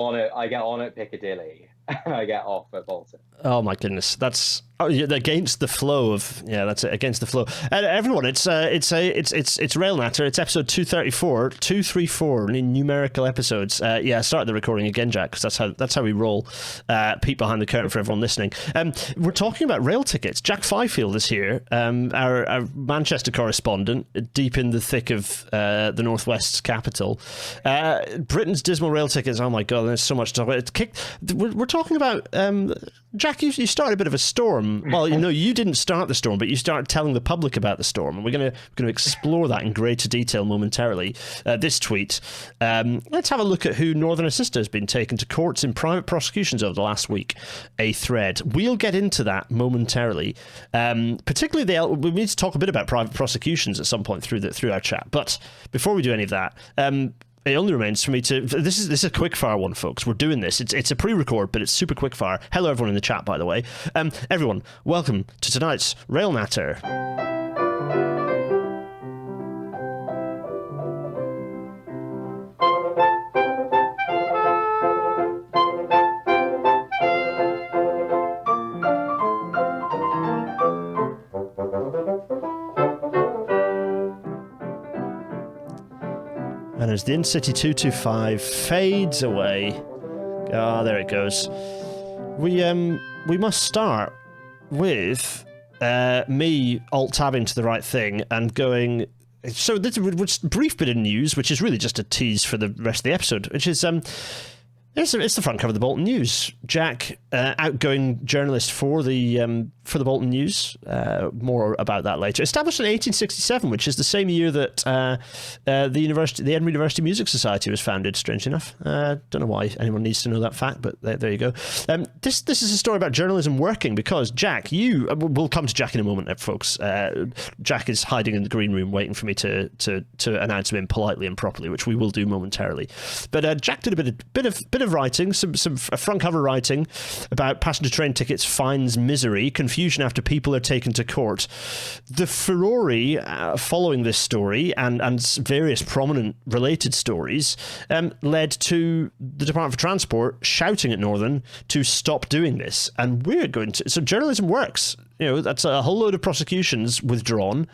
I get on at Piccadilly and I get off at Bolton. Oh my goodness, that's against the flow of that's it, against the flow. Everyone, it's Rail Natter. It's episode 234 in numerical episodes. I started the recording again, Jack, because that's how we roll. Peek behind the curtain for everyone listening. We're talking about rail tickets. Jack Fifield is here, our Manchester correspondent, deep in the thick of the Northwest's capital. Britain's dismal rail tickets. Oh my god, there's so much to talk about. We're talking about. Jack, you started a bit of a storm. Well, you didn't start the storm, but you started telling the public about the storm, and we're going to explore that in greater detail momentarily. This tweet. Let's have a look at who Northern Sister has been taken to courts in private prosecutions over the last week. A thread. We'll get into that momentarily. Particularly, we need to talk a bit about private prosecutions at some point through our chat. But before we do any of that. It only remains for me to... This is a quick-fire one, folks. We're doing this. It's a pre-record, but it's super quick-fire. Hello, everyone in the chat, by the way. Everyone, welcome to tonight's Rail Natter. And as the In-City 225 fades away... there it goes. We must start with me alt-tabbing to the right thing and going... So this is a brief bit of news, which is really just a tease for the rest of the episode, which is... It's the front cover of the Bolton News. Jack, outgoing journalist for the Bolton News. More about that later. Established in 1867, which is the same year that the Edinburgh University Music Society was founded. Strangely enough, don't know why anyone needs to know that fact, but there you go. This is a story about journalism working because Jack, we'll come to Jack in a moment, folks. Jack is hiding in the green room, waiting for me to announce him in politely and properly, which we will do momentarily. But Jack did a bit of writing, some front cover writing about passenger train tickets, fines, misery, confusion after people are taken to court. The furore following this story and various prominent related stories led to the Department for Transport shouting at Northern to stop doing this. And we're going to... So journalism works. That's a whole load of prosecutions withdrawn,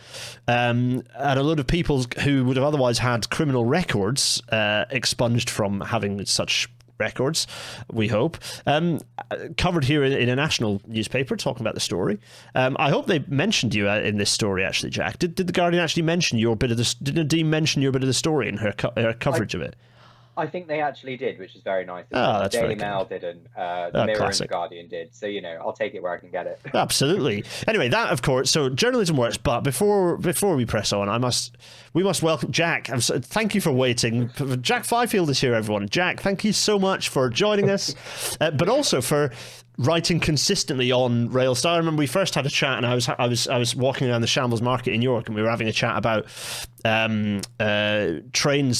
and a load of people who would have otherwise had criminal records expunged from having such records, we hope. Covered here in a national newspaper talking about the story. I hope they mentioned you in this story, actually, Jack. Did the Guardian actually mention your bit of the... Did Nadine mention your bit of the story in her coverage of it? I think they actually did, which is very nice. That's the Daily very Mail good. didn't. The Mirror Classic. and the Guardian did. So, I'll take it where I can get it. Absolutely. Anyway, that, of course, so journalism works, but before we press on, we must welcome Jack. Thank you for waiting. Jack Fifield is here, everyone. Jack, thank you so much for joining us, but also for writing consistently on Railstar. I remember we first had a chat, and I was walking around the Shambles Market in York, and we were having a chat about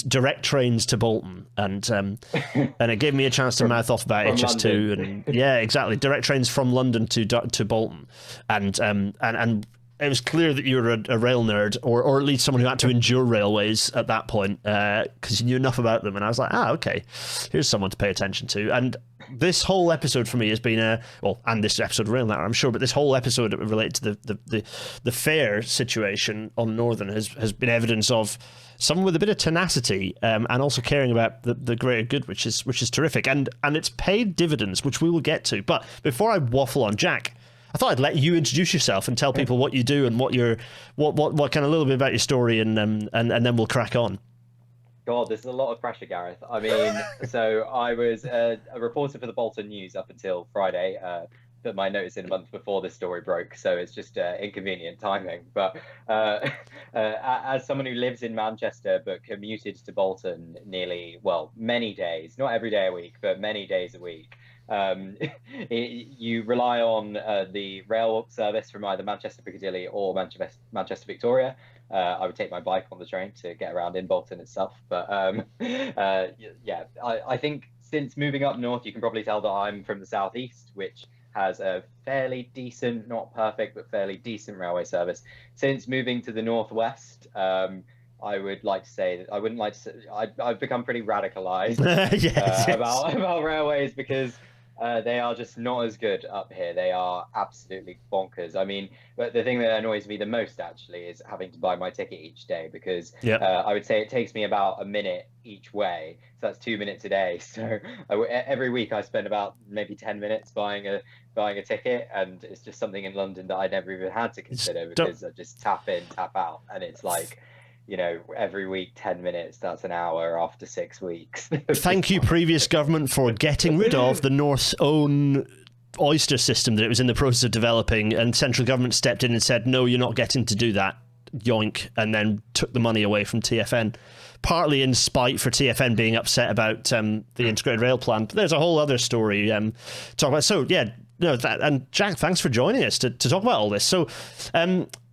direct trains to Bolton, and it gave me a chance to mouth off about HS2, and yeah, exactly, direct trains from London to Bolton, and it was clear that you were a rail nerd, or at least someone who had to endure railways at that point, because you knew enough about them. And I was like, okay, here's someone to pay attention to. And this whole episode for me has been and this episode of Rail Natter, I'm sure, but this whole episode related to the fare situation on Northern has been evidence of someone with a bit of tenacity, and also caring about the greater good, which is terrific. And it's paid dividends, which we will get to. But before I waffle on, Jack, I thought I'd let you introduce yourself and tell people what you do and what kind of a little bit about your story, and then we'll crack on. God, this is a lot of pressure, Gareth. I mean, so I was a reporter for the Bolton News up until Friday. Put my notice in a month before this story broke, so it's just inconvenient timing. But as someone who lives in Manchester but commuted to Bolton many days, not every day a week, but many days a week, you rely on the rail service from either Manchester Piccadilly or Manchester Victoria. I would take my bike on the train to get around in Bolton itself. But I think since moving up north, you can probably tell that I'm from the southeast, which has a fairly decent, not perfect, but fairly decent railway service. Since moving to the northwest, I would like to say that I wouldn't like to say, I've become pretty radicalized Yes, about railways because they are just not as good up here. They are absolutely bonkers. I mean, but the thing that annoys me the most actually is having to buy my ticket each day because yep. I would say it takes me about a minute each way. So that's 2 minutes a day. So every week I spend about maybe 10 minutes buying a ticket, and it's just something in London that I never even had to consider Don't, because I just tap in, tap out, and it's like, every week 10 minutes, that's an hour after 6 weeks. thank you, previous government, for getting rid of the North's own Oyster system that it was in the process of developing, and central government stepped in and said, no, you're not getting to do that, yoink, and then took the money away from TfN, partly in spite for TfN being upset about the integrated rail plan. But there's a whole other story to talk about. So yeah, no, and Jack, thanks for joining us to talk about all this. So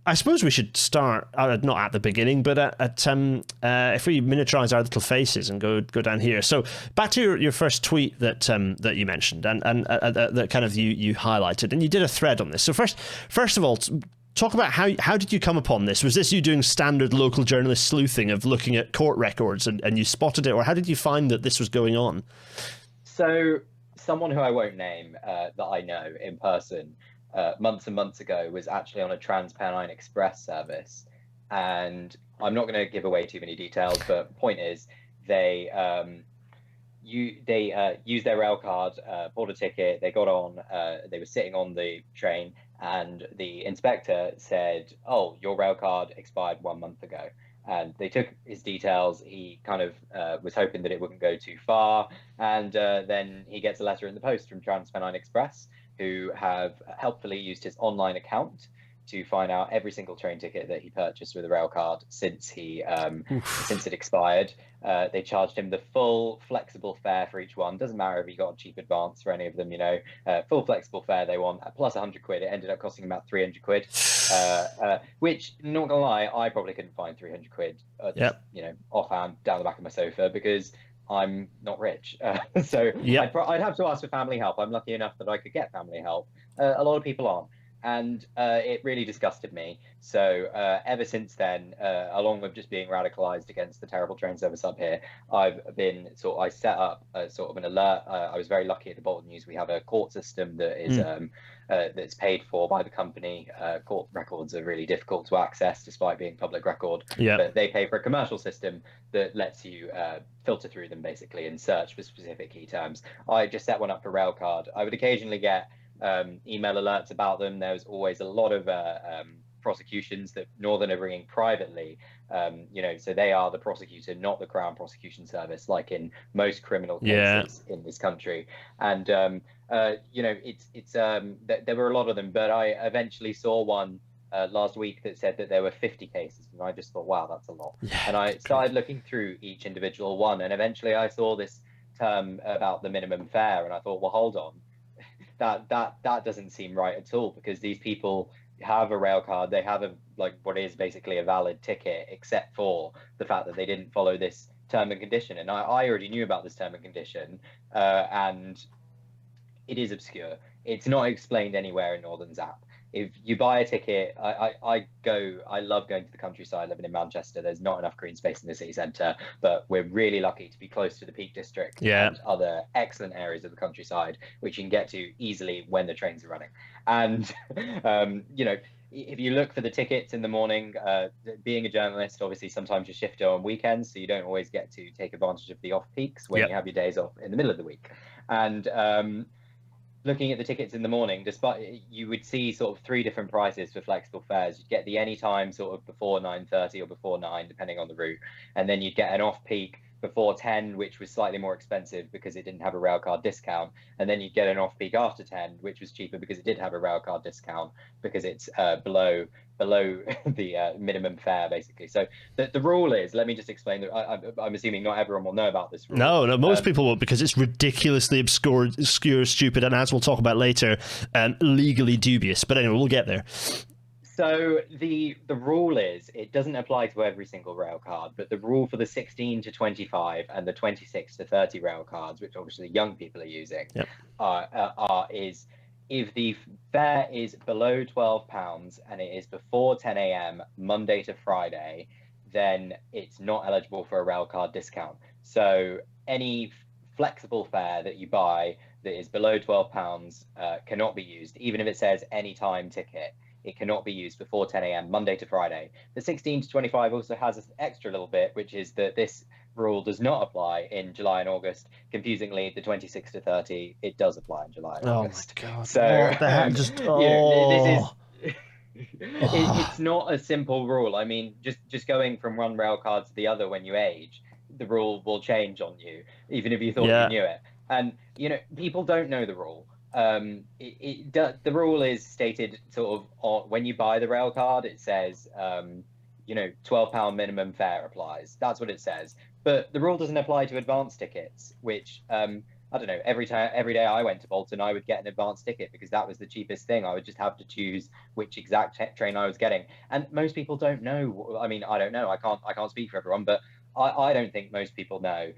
I suppose we should start not at the beginning, but if we miniaturize our little faces and go down here. So back to your first tweet that you mentioned and that kind of you highlighted, and you did a thread on this. So first of all, talk about how did you come upon this? Was this you doing standard local journalist sleuthing of looking at court records and you spotted it, or how did you find that this was going on? So someone who I won't name that I know in person months and months ago was actually on a Trans-Pennine Express service, and I'm not going to give away too many details, but point is they used their rail card, bought a ticket, they got on, they were sitting on the train, and the inspector said, oh, your rail card expired 1 month ago. And they took his details. He kind of was hoping that it wouldn't go too far. And then he gets a letter in the post from Trans-Pennine Express, who have helpfully used his online account to find out every single train ticket that he purchased with a rail card since it expired. They charged him the full flexible fare for each one. Doesn't matter if he got a cheap advance for any of them, full flexible fare they want, plus 100 quid. It ended up costing about 300 quid, which, not gonna lie, I probably couldn't find 300 quid, offhand down the back of my sofa because I'm not rich. So yep. I'd have to ask for family help. I'm lucky enough that I could get family help. A lot of people aren't. And it really disgusted me. So ever since then, along with just being radicalized against the terrible train service up here, I set up sort of an alert. I was very lucky at the Bolton News. We have a court system that is that's paid for by the company. Court records are really difficult to access despite being public record. Yep. But they pay for a commercial system that lets you filter through them basically and search for specific key terms. I just set one up for Railcard. I would occasionally get email alerts about them. There's always a lot of prosecutions that Northern are bringing privately, so they are the prosecutor, not the Crown Prosecution Service, like in most criminal cases in this country. And there were a lot of them, but I eventually saw one last week that said that there were 50 cases, and I just thought, wow, that's a lot. And I started looking through each individual one, and eventually I saw this term about the minimum fare, and I thought, well, hold on. That doesn't seem right at all, because these people have a rail card, they have what is basically a valid ticket, except for the fact that they didn't follow this term and condition. And I already knew about this term and condition, and it is obscure. It's not explained anywhere in Northern's app. If you buy a ticket, I love going to the countryside, living in Manchester. There's not enough green space in the city centre, but we're really lucky to be close to the Peak District and other excellent areas of the countryside, which you can get to easily when the trains are running. And, if you look for the tickets in the morning, being a journalist, obviously sometimes you're shifted on weekends, so you don't always get to take advantage of the off peaks when you have your days off in the middle of the week. And looking at the tickets in the morning, despite you would see sort of 3 different prices for flexible fares. You'd get the anytime sort of before 9:30 or before 9, depending on the route, and then you'd get an off peak before 10, which was slightly more expensive because it didn't have a railcard discount, and then you'd get an off peak after 10, which was cheaper because it did have a railcard discount because it's below the minimum fare, basically. So the rule is, let me just explain that I'm assuming not everyone will know about this rule. No, most people won't, because it's ridiculously obscure, stupid, and as we'll talk about later, legally dubious. But anyway, we'll get there. So the rule is, it doesn't apply to every single rail card, but the rule for the 16 to 25 and the 26 to 30 rail cards, which obviously young people are using, is if the fare is below £12 and it is before 10 a.m. Monday to Friday, then it's not eligible for a rail card discount. So any flexible fare that you buy that is below £12 cannot be used, even if it says anytime ticket. It cannot be used before 10 a.m. Monday to Friday. The 16 to 25 also has an extra little bit, which is that this rule does not apply in July and August. Confusingly, the 26 to 30, it does apply in July and August. Oh my God. So what the heck? Just, you know, oh. it's not a simple rule. I mean, just going from one rail card to the other when you age, the rule will change on you, even if you thought you knew it. And, you know, people don't know the rule. The rule is stated sort of on, when you buy the rail card, it says, you know, £12 minimum fare applies. That's what it says. But the rule doesn't apply to advance tickets, which, I don't know, every day I went to Bolton, I would get an advance ticket because that was the cheapest thing. I would just have to choose which exact train I was getting. And most people don't know. I mean, I don't know. I can't speak for everyone, but I don't think most people know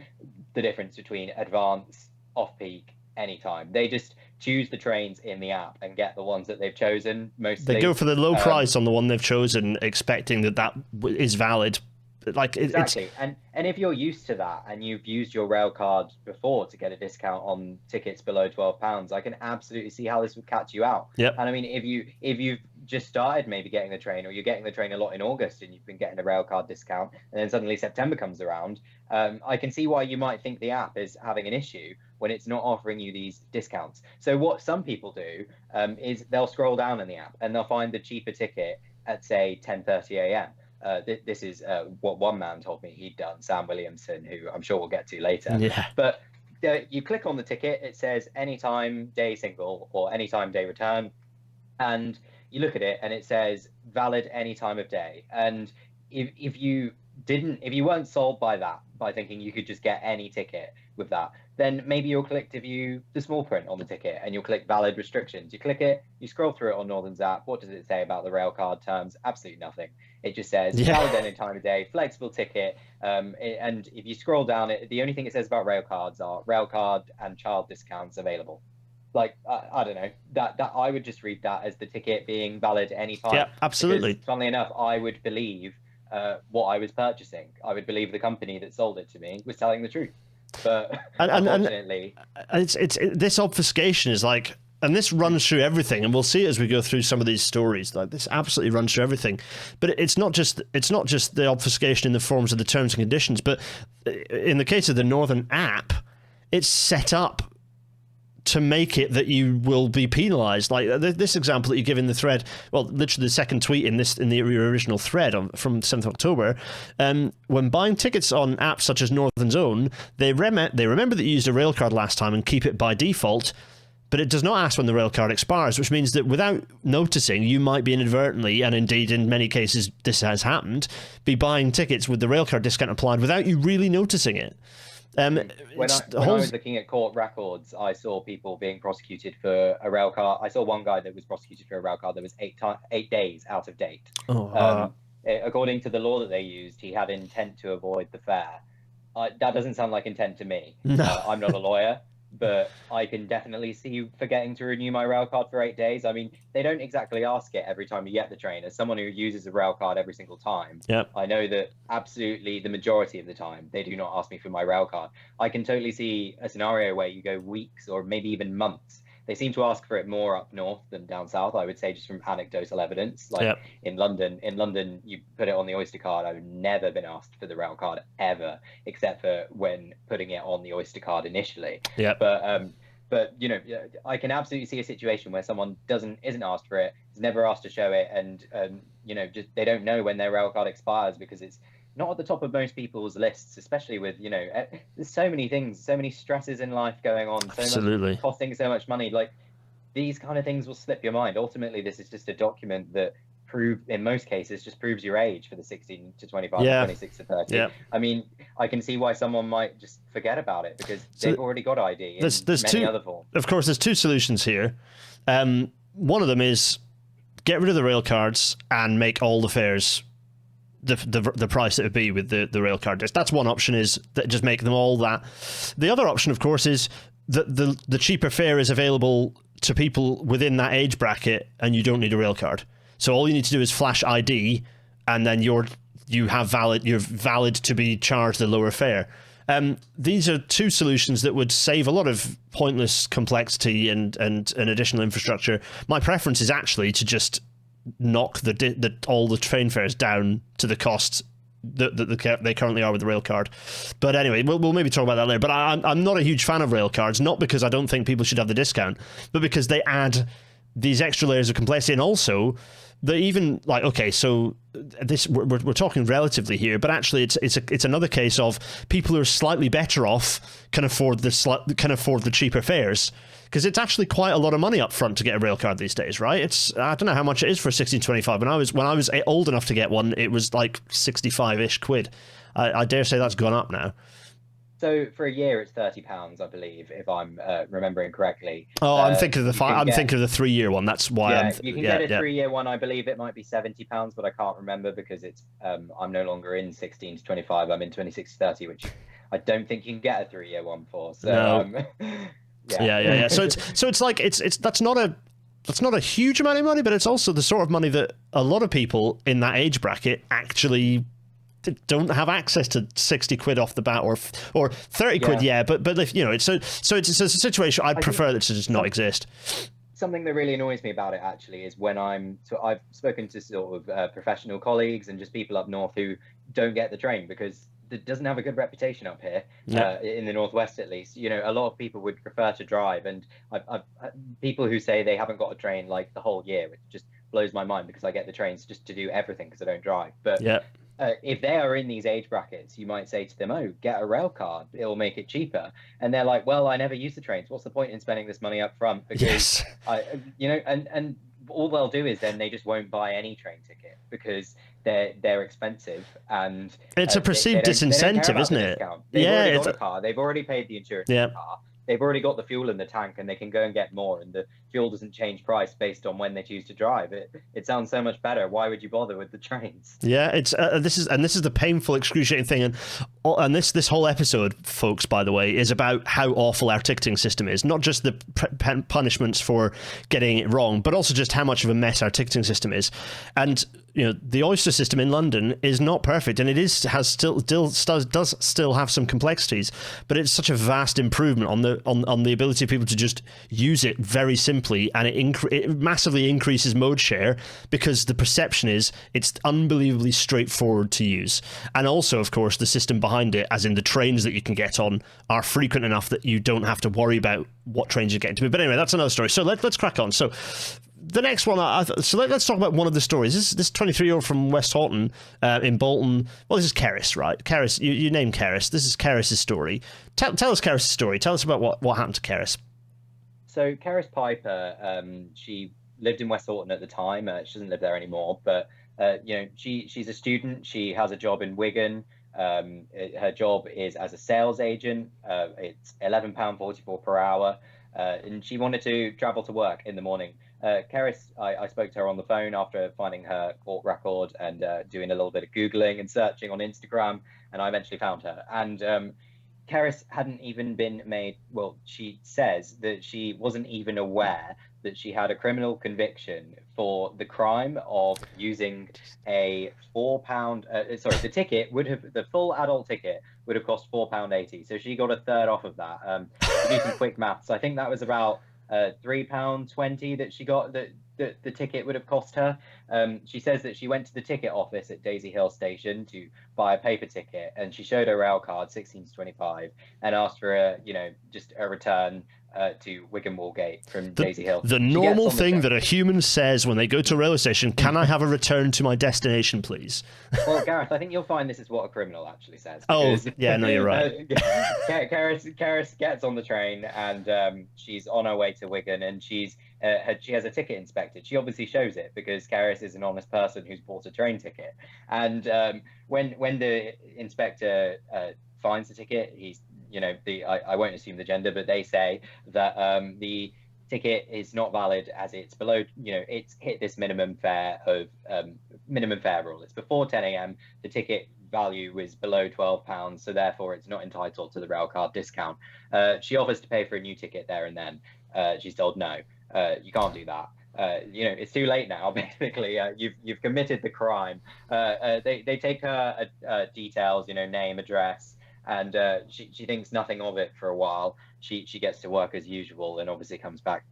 the difference between advance, off-peak, anytime. They just choose the trains in the app and get the ones that they've chosen. Mostly they go for the low price on the one they've chosen, expecting that is valid. Like exactly. And if you're used to that and you've used your rail card before to get a discount on tickets below £12, I can absolutely see how this would catch you out. Yep. And I mean, if you've just started maybe getting the train, or you're getting the train a lot in August and you've been getting a rail card discount, and then suddenly September comes around, I can see why you might think the app is having an issue when it's not offering you these discounts. So what some people do is they'll scroll down in the app and they'll find the cheaper ticket at, say, 10:30 a.m. This is what one man told me he'd done, Sam Williamson, who I'm sure we'll get to later. Yeah. But you click on the ticket, it says anytime day single or anytime day return, and you look at it and it says valid any time of day. And if you weren't sold by that, by thinking you could just get any ticket with that, then maybe you'll click to view the small print on the ticket and you'll click valid restrictions. You click it, you scroll through it on Northern's app. What does it say about the rail card terms? Absolutely nothing. It just says valid any time of day, flexible ticket. And if you scroll down it, the only thing it says about rail cards are rail card and child discounts available. Like, I don't know, that I would just read that as the ticket being valid any time. Yeah, absolutely. Because, funnily enough, I would believe what I was purchasing. I would believe the company that sold it to me was telling the truth. But unfortunately, it's this obfuscation is like, and this runs through everything, and we'll see it as we go through some of these stories. Like, this absolutely runs through everything. But it's not just the obfuscation in the forms of the terms and conditions, but in the case of the Northern app, it's set up to make it that you will be penalised. Like this example that you give in the thread, well, literally the second tweet in the original thread from 7th October, when buying tickets on apps such as Northern's Own, they remember that you used a railcard last time and keep it by default, but it does not ask when the railcard expires, which means that without noticing, you might be inadvertently, and indeed in many cases this has happened, be buying tickets with the railcard discount applied without you really noticing it. When I was looking at court records, I saw people being prosecuted for a rail card. I saw one guy that was prosecuted for a rail card that was 8 days out of date. According to the law that they used, he had intent to avoid the fare. That doesn't sound like intent to me. No. I'm not a lawyer, but I can definitely see you forgetting to renew my rail card for 8 days. I mean, they don't exactly ask it every time you get the train. As someone who uses a rail card every single time, I know that absolutely the majority of the time they do not ask me for my rail card. I can totally see a scenario where you go weeks or maybe even months. They seem to ask for it more up north than down south, I would say, just from anecdotal evidence. Like in London, you put it on the Oyster card. I've never been asked for the rail card ever, except for when putting it on the Oyster card initially. But you know, I can absolutely see a situation where someone isn't asked for it, is never asked to show it, and you know, just they don't know when their rail card expires because it's not at the top of most people's lists, especially with, you know, there's so many things, so many stresses in life going on, much costing so much money. Like, these kind of things will slip your mind. Ultimately, this is just a document that in most cases just proves your age for the 16 to 25 and 26 to 30. I mean, I can see why someone might just forget about it because they've already got ID in many other forms. Of course, there's two solutions here. One of them is get rid of the rail cards and make all the fares the price that would be with the rail card disc. That's one option, is that just make them all that. The other option, of course, is that the cheaper fare is available to people within that age bracket and you don't need a rail card. So all you need to do is flash ID and then your you're valid to be charged the lower fare. These are two solutions that would save a lot of pointless complexity and additional infrastructure. My preference is actually to just knock all the train fares down to the costs that they currently are with the rail card. But anyway, we'll maybe talk about that later. But I'm not a huge fan of rail cards, not because I don't think people should have the discount, but because they add these extra layers of complexity, and also they even like, okay, so this we're talking relatively here, but actually it's another case of people who are slightly better off can afford the cheaper fares, because it's actually quite a lot of money up front to get a rail card these days, right? I don't know how much it is for 1625. When I was old enough to get one, it was like 65-ish quid. I dare say that's gone up now. So for a year, it's £30, I believe, if I'm remembering correctly. Oh, I'm thinking of the 3-year one. That's why you can get a 3-year one. I believe it might be £70, but I can't remember because it's I'm no longer in 16 to 25. I'm in 26 to 30, which I don't think you can get a 3-year one for. So no. Yeah. So it's like that's not a huge amount of money, but it's also the sort of money that a lot of people in that age bracket actually don't have access to 60 quid off the bat or 30 quid. Yeah, but if it's a situation I'd prefer that to just not exist. Something that really annoys me about it actually is when I've spoken to sort of professional colleagues and just people up north who don't get the train because it doesn't have a good reputation up here, in the northwest at least. A lot of people would prefer to drive, and I've people who say they haven't got a train like the whole year, which just blows my mind because I get the trains just to do everything because I don't drive. But if they are in these age brackets, you might say to them, "Oh, get a rail card; it'll make it cheaper." And they're like, "Well, I never use the trains. What's the point in spending this money up front?" Because and all they'll do is then they just won't buy any train ticket because they're expensive, and it's a perceived disincentive, isn't it? They've already got a car. They've already paid the insurance for the car. They've already got the fuel in the tank, and they can go and get more, and the fuel doesn't change price based on when they choose to drive. It sounds so much better. Why would you bother with the trains? Yeah, it's this is the painful, excruciating thing, and this whole episode, folks, by the way, is about how awful our ticketing system is. Not just the punishments for getting it wrong, but also just how much of a mess our ticketing system is. And the Oyster system in London is not perfect, and it does still have some complexities, but it's such a vast improvement on the ability of people to just use it very simply, and it massively increases mode share because the perception is it's unbelievably straightforward to use. And also, of course, the system behind it, as in the trains that you can get on, are frequent enough that you don't have to worry about what trains you're getting to. But anyway, that's another story. So let's crack on. So the next one, let's talk about one of the stories. This 23-year-old from West Horton in Bolton. Well, this is Caris, right? Caris, you named Caris. This is Caris' story. Tell us Caris' story. Tell us about what happened to Caris. So Caris Piper, she lived in West Horton at the time. She doesn't live there anymore, but she's a student. She has a job in Wigan. Her job is as a sales agent. It's £11.44 per hour, and she wanted to travel to work in the morning. Caris, I spoke to her on the phone after finding her court record and doing a little bit of Googling and searching on Instagram, and I eventually found her. And Caris hadn't even been made, well, she says that she wasn't even aware that she had a criminal conviction for the crime of using a the ticket the full adult ticket would have cost £4.80. So she got a third off of that. To do some quick maths, I think that was about £3.20 that she got that the ticket would have cost her. She says that she went to the ticket office at Daisy Hill Station to buy a paper ticket, and she showed her rail card 16 to 25 and asked for just a return to Wigan Moorgate from Daisy Hill. The normal thing that a human says when they go to a railway station: "Can I have a return to my destination, please?" Well, Gareth, I think you'll find this is what a criminal actually says. Because, yeah, no, you're right. Caris gets on the train, and she's on her way to Wigan, and she has a ticket inspected. She obviously shows it because Caris is an honest person who's bought a train ticket. And when the inspector finds the ticket, he's I won't assume the gender, but they say that the ticket is not valid as it's below, it's hit this minimum fare rule. It's before 10 a.m. The ticket value was below £12, so therefore it's not entitled to the rail card discount. She offers to pay for a new ticket there and then. She's told no, you can't do that. it's too late now. Basically, you've committed the crime. They take her details, name, address, and she thinks nothing of it for a while. She gets to work as usual, and obviously comes back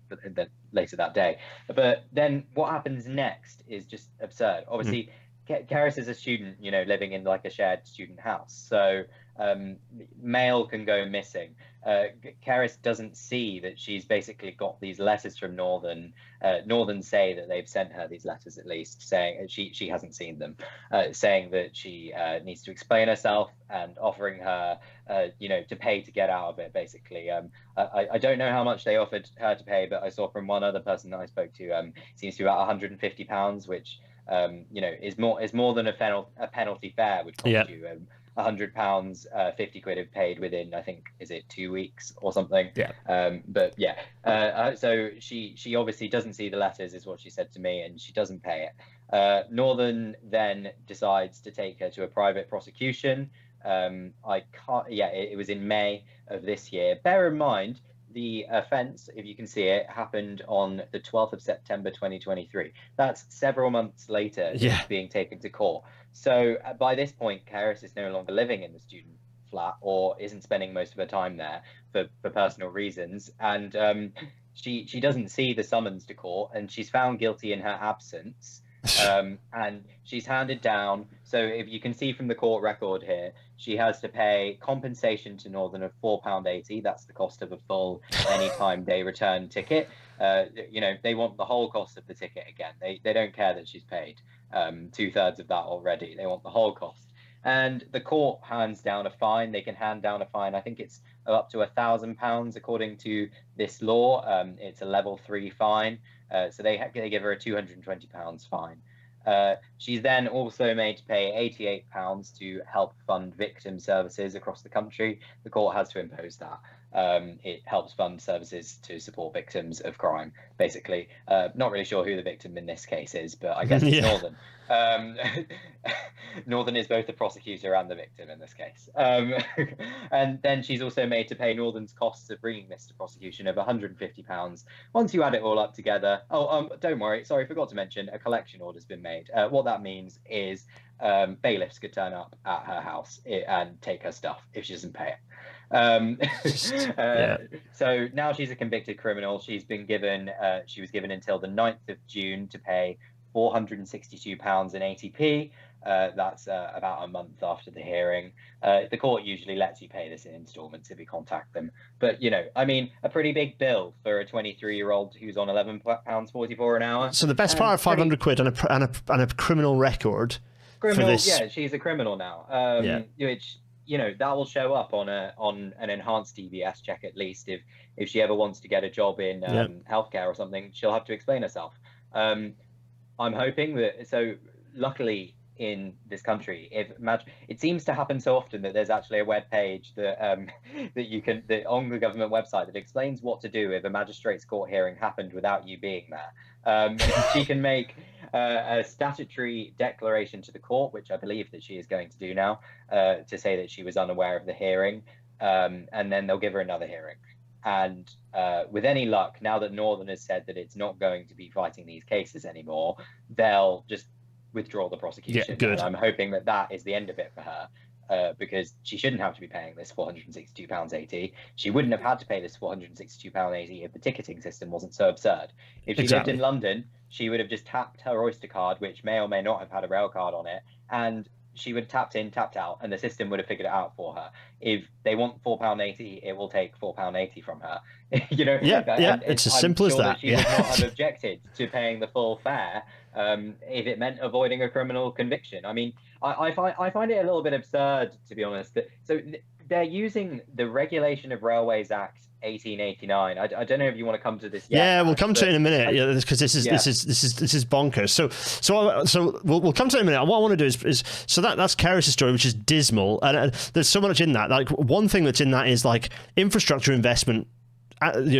later that day. But then what happens next is just absurd. Obviously, Caris is a student, living in like a shared student house. So mail can go missing. Caris doesn't see that she's basically got these letters from Northern. Northern say that they've sent her these letters, at least, saying she hasn't seen them, saying that she needs to explain herself and offering her, to pay to get out of it. Basically, I don't know how much they offered her to pay, but I saw from one other person that I spoke to, seems to be about £150, which is more than a penalty fare would cost you. £100, 50 quid if paid within, I think, is it 2 weeks or something? So she obviously doesn't see the letters, is what she said to me, and she doesn't pay it. Northern then decides to take her to a private prosecution. It was in May of this year. Bear in mind, the offence, if you can see it, happened on the 12th of September 2023. That's several months later being taken to court. So by this point, Caris is no longer living in the student flat, or isn't spending most of her time there for personal reasons. And she doesn't see the summons to court, and she's found guilty in her absence. And she's handed down. So if you can see from the court record here, she has to pay compensation to Northern of £4.80. That's the cost of a full anytime day return ticket. They want the whole cost of the ticket again. They don't care that she's paid 2/3 of that already. They want the whole cost. And the court hands down a fine. They can hand down a fine. I think it's up to £1,000 according to this law. It's a level 3 fine. So they give her a £220 fine. She's then also made to pay £88 to help fund victim services across the country. The court has to impose that. It helps fund services to support victims of crime, basically. Not really sure who the victim in this case is, but I guess it's Northern. Northern is both the prosecutor and the victim in this case. And then she's also made to pay Northern's costs of bringing this to prosecution of £150. Once you add it all up together, don't worry, sorry, forgot to mention, a collection order's been made. What that means is bailiffs could turn up at her house and take her stuff if she doesn't pay it. So now she's a convicted criminal. She was given until the 9th of June to pay £462.80. That's about a month after the hearing. The court usually lets you pay this in instalments if you contact them. But, a pretty big bill for a 23-year-old who's on £11.44 an hour. So the best part of 500 quid and a criminal record. Criminal, for this. Yeah, she's a criminal now. Which, that will show up on an enhanced DBS check, at least. If she ever wants to get a job in healthcare or something, she'll have to explain herself. I'm hoping that, so luckily in this country, it seems to happen so often that there's actually a web page that on the government website that explains what to do if a magistrate's court hearing happened without you being there. She can make a statutory declaration to the court, which I believe that she is going to do now, to say that she was unaware of the hearing, and then they'll give her another hearing. And with any luck, now that Northern has said that it's not going to be fighting these cases anymore, they'll just withdraw the prosecution. Yeah, good. And I'm hoping that is the end of it for her, because she shouldn't have to be paying this £462.80. She wouldn't have had to pay this £462.80 if the ticketing system wasn't so absurd. If she lived in London, she would have just tapped her Oyster card, which may or may not have had a rail card on it, and she would have tapped in, tapped out, and the system would have figured it out for her. If they want £4.80, it will take £4.80 from her. It's as simple as that. She would not have objected to paying the full fare if it meant avoiding a criminal conviction. I mean, I find it a little bit absurd, to be honest. So they're using the Regulation of Railways Act 1889. I don't know if you want to come to this yet. Yeah, we'll come to it in a minute, because this is bonkers. So we'll come to it in a minute. What I want to do is that's Caris' story, which is dismal, and there's so much in that. Like, one thing that's in that is like infrastructure investment.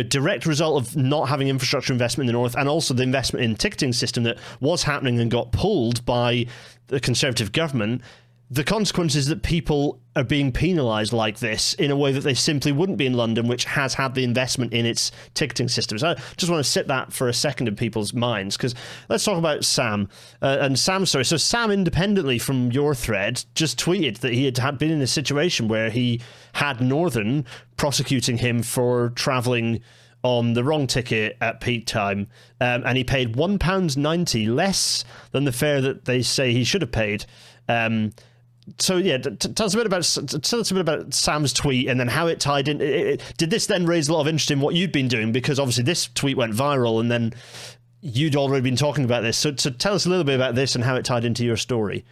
Direct result of not having infrastructure investment in the north, and also the investment in ticketing system that was happening and got pulled by the Conservative government. The consequence is that people are being penalised like this in a way that they simply wouldn't be in London, which has had the investment in its ticketing system. So I just want to sit that for a second in people's minds, because let's talk about Sam and Sam's story. So Sam, independently from your thread, just tweeted that he had been in a situation where he had Northern prosecuting him for travelling on the wrong ticket at peak time, and he paid £1.90 less than the fare that they say he should have paid. So yeah, tell us a bit about Sam's tweet and then how it tied in. Did this then raise a lot of interest in what you'd been doing? Because obviously this tweet went viral and then you'd already been talking about this. So tell us a little bit about this and how it tied into your story.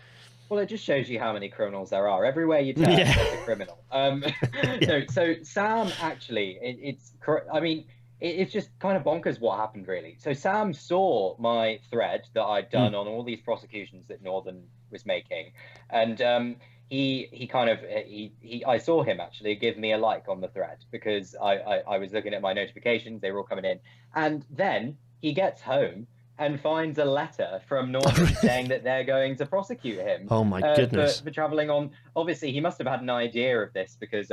Well, it just shows you how many criminals there are. Everywhere you turn, there's a criminal. So Sam, actually, it's just kind of bonkers what happened, really. So Sam saw my thread that I'd done on all these prosecutions that Northern was making, and I saw him actually give me a like on the thread, because I was looking at my notifications, they were all coming in, and then he gets home and finds a letter from Northern saying that they're going to prosecute him. Oh my goodness! For traveling on. Obviously, he must have had an idea of this because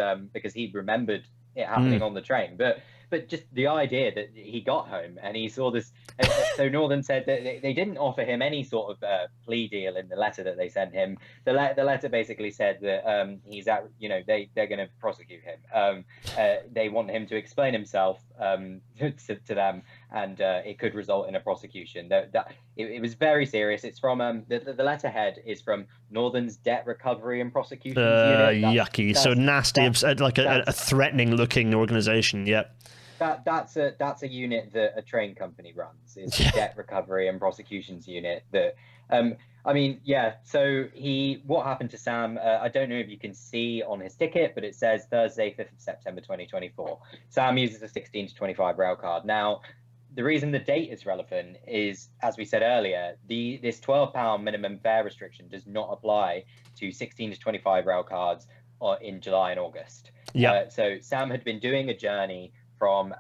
he remembered it happening on the train, but just the idea that he got home and he saw this. So Northern said that they didn't offer him any sort of plea deal in the letter that they sent him. The letter basically said that he's at, they're going to prosecute him. They want him to explain himself to them, and it could result in a prosecution. It was very serious. It's from the letterhead is from Northern's Debt Recovery and Prosecutions Unit. Yucky. So nasty, like a threatening looking organisation. Yep. That's a unit that a train company runs. It's the Debt Recovery and Prosecutions Unit. That So what happened to Sam? I don't know if you can see on his ticket, but it says Thursday, 5th of September, 2024. Sam uses a 16 to 25 rail card. Now, the reason the date is relevant is, as we said earlier, this £12 minimum fare restriction does not apply to 16 to 25 rail cards in July and August. So Sam had been doing a journey from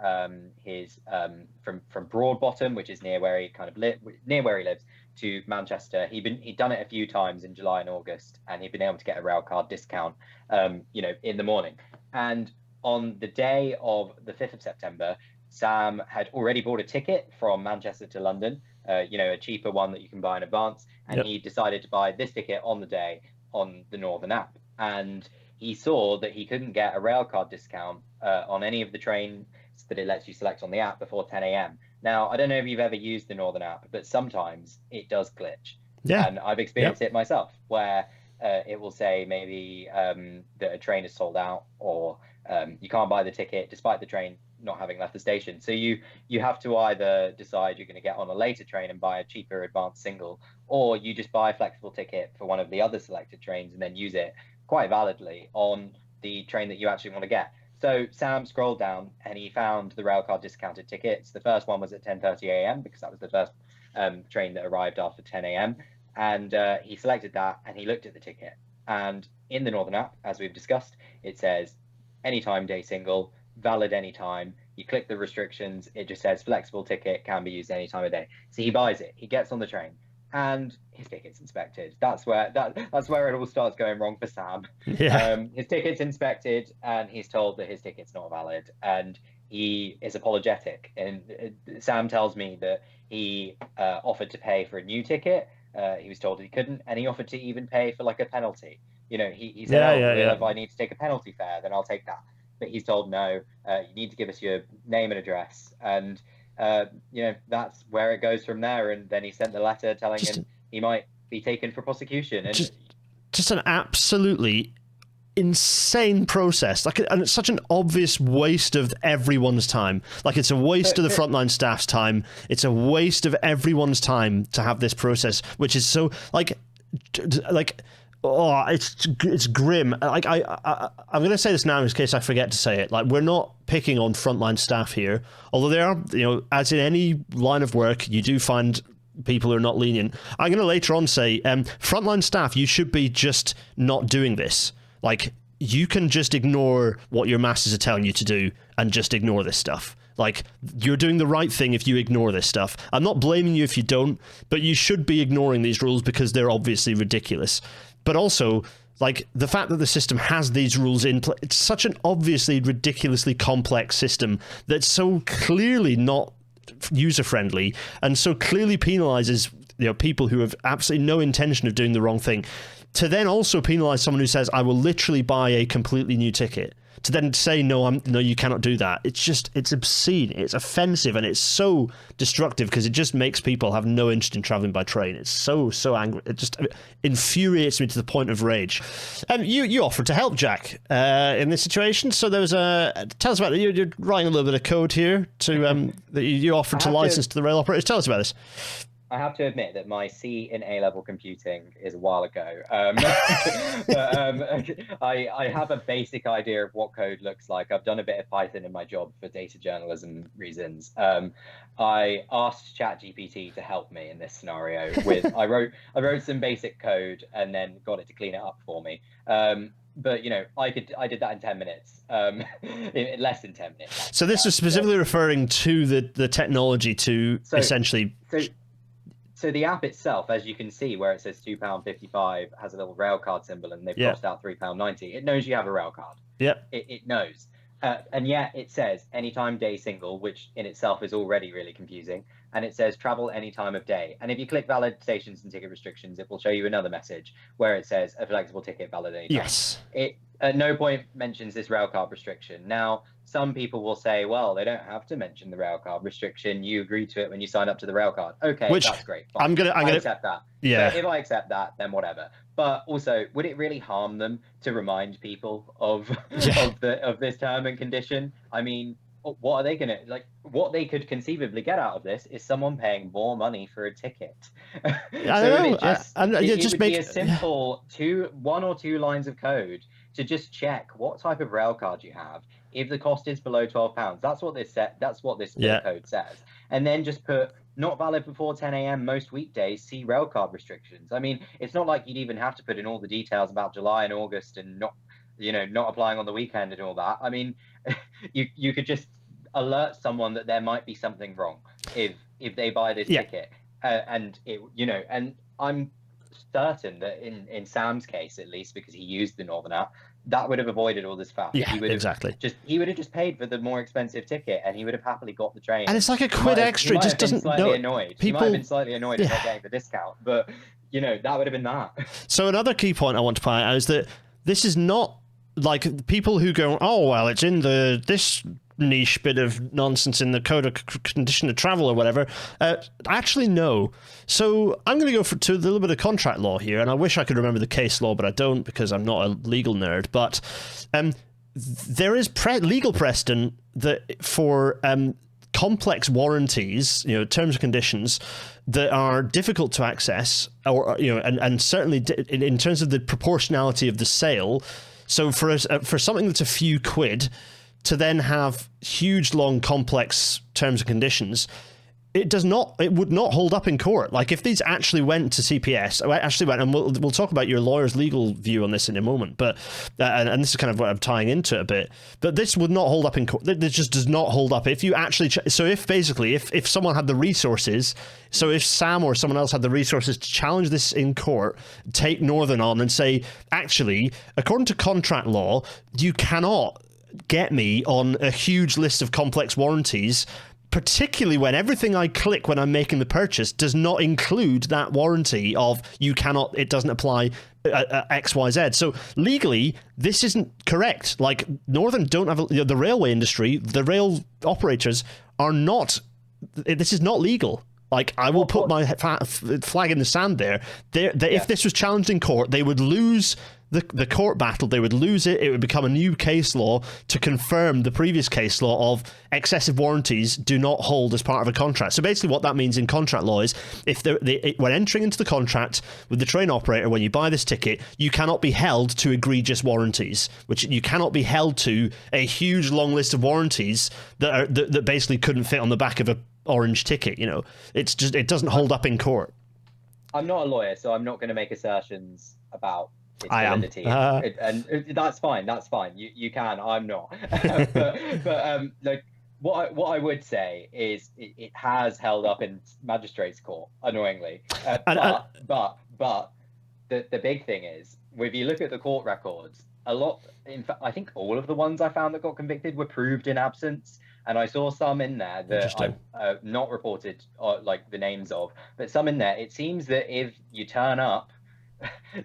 from Broadbottom, which is near where he lives, to Manchester. He'd done it a few times in July and August, and he'd been able to get a rail card discount, in the morning. And on the day of the 5th of September, Sam had already bought a ticket from Manchester to London, a cheaper one that you can buy in advance, and he decided to buy this ticket on the day on the Northern app. And he saw that he couldn't get a railcard discount on any of the trains that it lets you select on the app before 10 a.m. Now, I don't know if you've ever used the Northern app, but sometimes it does glitch. Yeah. And I've experienced it myself, where it will say maybe that a train is sold out, or you can't buy the ticket despite the train not having left the station. So you have to either decide you're going to get on a later train and buy a cheaper advanced single, or you just buy a flexible ticket for one of the other selected trains and then use it quite validly on the train that you actually want to get. So Sam scrolled down and he found the railcard discounted tickets. The first one was at 10:30 a.m. because that was the first train that arrived after 10 a.m. And he selected that and he looked at the ticket. And in the Northern app, as we've discussed, it says anytime day single, valid anytime. You click the restrictions, it just says flexible ticket, can be used any time of day. So he buys it, he gets on the train, and his ticket's inspected. That's where it all starts going wrong for Sam. His ticket's inspected and he's told that his ticket's not valid, and he is apologetic. And Sam tells me that he offered to pay for a new ticket. He was told he couldn't, and he offered to even pay for like a penalty. He said, if I need to take a penalty fare, then I'll take that. But he's told, no, you need to give us your name and address. And that's where it goes from there. And then he sent the letter telling him he might be taken for prosecution. And just an absolutely insane process. And it's such an obvious waste of everyone's time. It's a waste of the frontline staff's time. It's a waste of everyone's time to have this process, which is so oh, it's grim. I'm going to say this now in case I forget to say it. We're not picking on frontline staff here, although there are, as in any line of work, you do find people who are not lenient. I'm going to later on say, frontline staff, you should be just not doing this. You can just ignore what your masters are telling you to do and just ignore this stuff. You're doing the right thing if you ignore this stuff. I'm not blaming you if you don't, but you should be ignoring these rules because they're obviously ridiculous. But also, Like, the fact that the system has these rules in place, it's such an obviously ridiculously complex system that's so clearly not user-friendly and so clearly penalizes, you know, people who have absolutely no intention of doing the wrong thing, to then also penalize someone who says, I will literally buy a completely new ticket, to then say, no, you cannot do that. It's obscene, it's offensive, and it's so destructive because it just makes people have no interest in traveling by train. It's so angry. It just infuriates me to the point of rage. You offered to help Jack in this situation. So there was tell us about that. You're writing a little bit of code here to that you offered to license to the rail operators. Tell us about this. I have to admit that my C in A-level computing is a while ago. But, I have a basic idea of what code looks like. I've done a bit of Python in my job for data journalism reasons. I asked ChatGPT to help me in this scenario. I wrote some basic code and then got it to clean it up for me. But you know, I did that in 10 minutes, in less than 10 minutes. So this was specifically referring to the technology to essentially. So the app itself, as you can see, where it says £2.55, has a little rail card symbol, and they've crossed out £3.90. It knows you have a rail card. Yep. It knows. And yet it says anytime day single, which in itself is already really confusing. And it says travel any time of day. And if you click valid stations and ticket restrictions, it will show you another message where it says a flexible ticket valid anytime. Yes. It at no point mentions this railcard restriction. Now, some people will say, well, they don't have to mention the railcard restriction. You agreed to it when you signed up to the railcard. Okay, that's great. Fine. I'm gonna accept that. Yeah. So if I accept that, then whatever. But also, would it really harm them to remind people of this term and condition? I mean, what are they gonna like? What they could conceivably get out of this is someone paying more money for a ticket. I don't know. It would be a simple one or two lines of code to just check what type of rail card you have. If the cost is below £12, that's what this code says, and then just put not valid before 10 a.m. most weekdays. See railcard restrictions. I mean, it's not like you'd even have to put in all the details about July and August and not applying on the weekend and all that. I mean, you could just alert someone that there might be something wrong if they buy this ticket, and I'm certain that in Sam's case, at least because he used the Northern app, that would have avoided all this faff. Yeah, he would exactly. He would have just paid for the more expensive ticket, and he would have happily got the train. And it's like a quid extra. It just doesn't. Annoyed. He might have been slightly annoyed at not getting the discount, but that would have been that. So another key point I want to point out is that this is not like people who go, oh well, it's in this niche bit of nonsense in the code of condition of travel or whatever. Actually, no. So I'm going to go to a little bit of contract law here, and I wish I could remember the case law, but I don't because I'm not a legal nerd. But there is legal precedent that for complex warranties, terms and conditions that are difficult to access, or and certainly in terms of the proportionality of the sale. So for something that's a few quid, to then have huge, long, complex terms and conditions, it would not hold up in court. Like if these actually went to CPS, and we'll talk about your lawyer's legal view on this in a moment, but and this is kind of what I'm tying into it a bit, but this would not hold up in court. This just does not hold up. If you actually, if someone had the resources, so if Sam or someone else had the resources to challenge this in court, take Northern on and say, actually, according to contract law, you cannot get me on a huge list of complex warranties, particularly when everything I click when I'm making the purchase does not include that warranty of it doesn't apply XYZ. So legally, this isn't correct. Like Northern don't have the railway industry, the rail operators are not. This is not legal. Like I will put my flag in the sand there. If this was challenged in court, they would lose the court battle. They would lose it. It would become a new case law to confirm the previous case law of excessive warranties do not hold as part of a contract. So basically what that means in contract law is if when entering into the contract with the train operator, when you buy this ticket, you cannot be held to egregious warranties, which you cannot be held to a huge long list of warranties that basically couldn't fit on the back of a orange ticket. It doesn't hold up in court. I'm not a lawyer, so I'm not going to make assertions about its validity. And that's fine. You can. I'm not. but like what I would say is it has held up in magistrates' court, annoyingly. But the big thing is, if you look at the court records, a lot, in fact, I think all of the ones I found that got convicted were proved in absence. And I saw some in there that I've not reported like the names of, but some in there. It seems that if you turn up,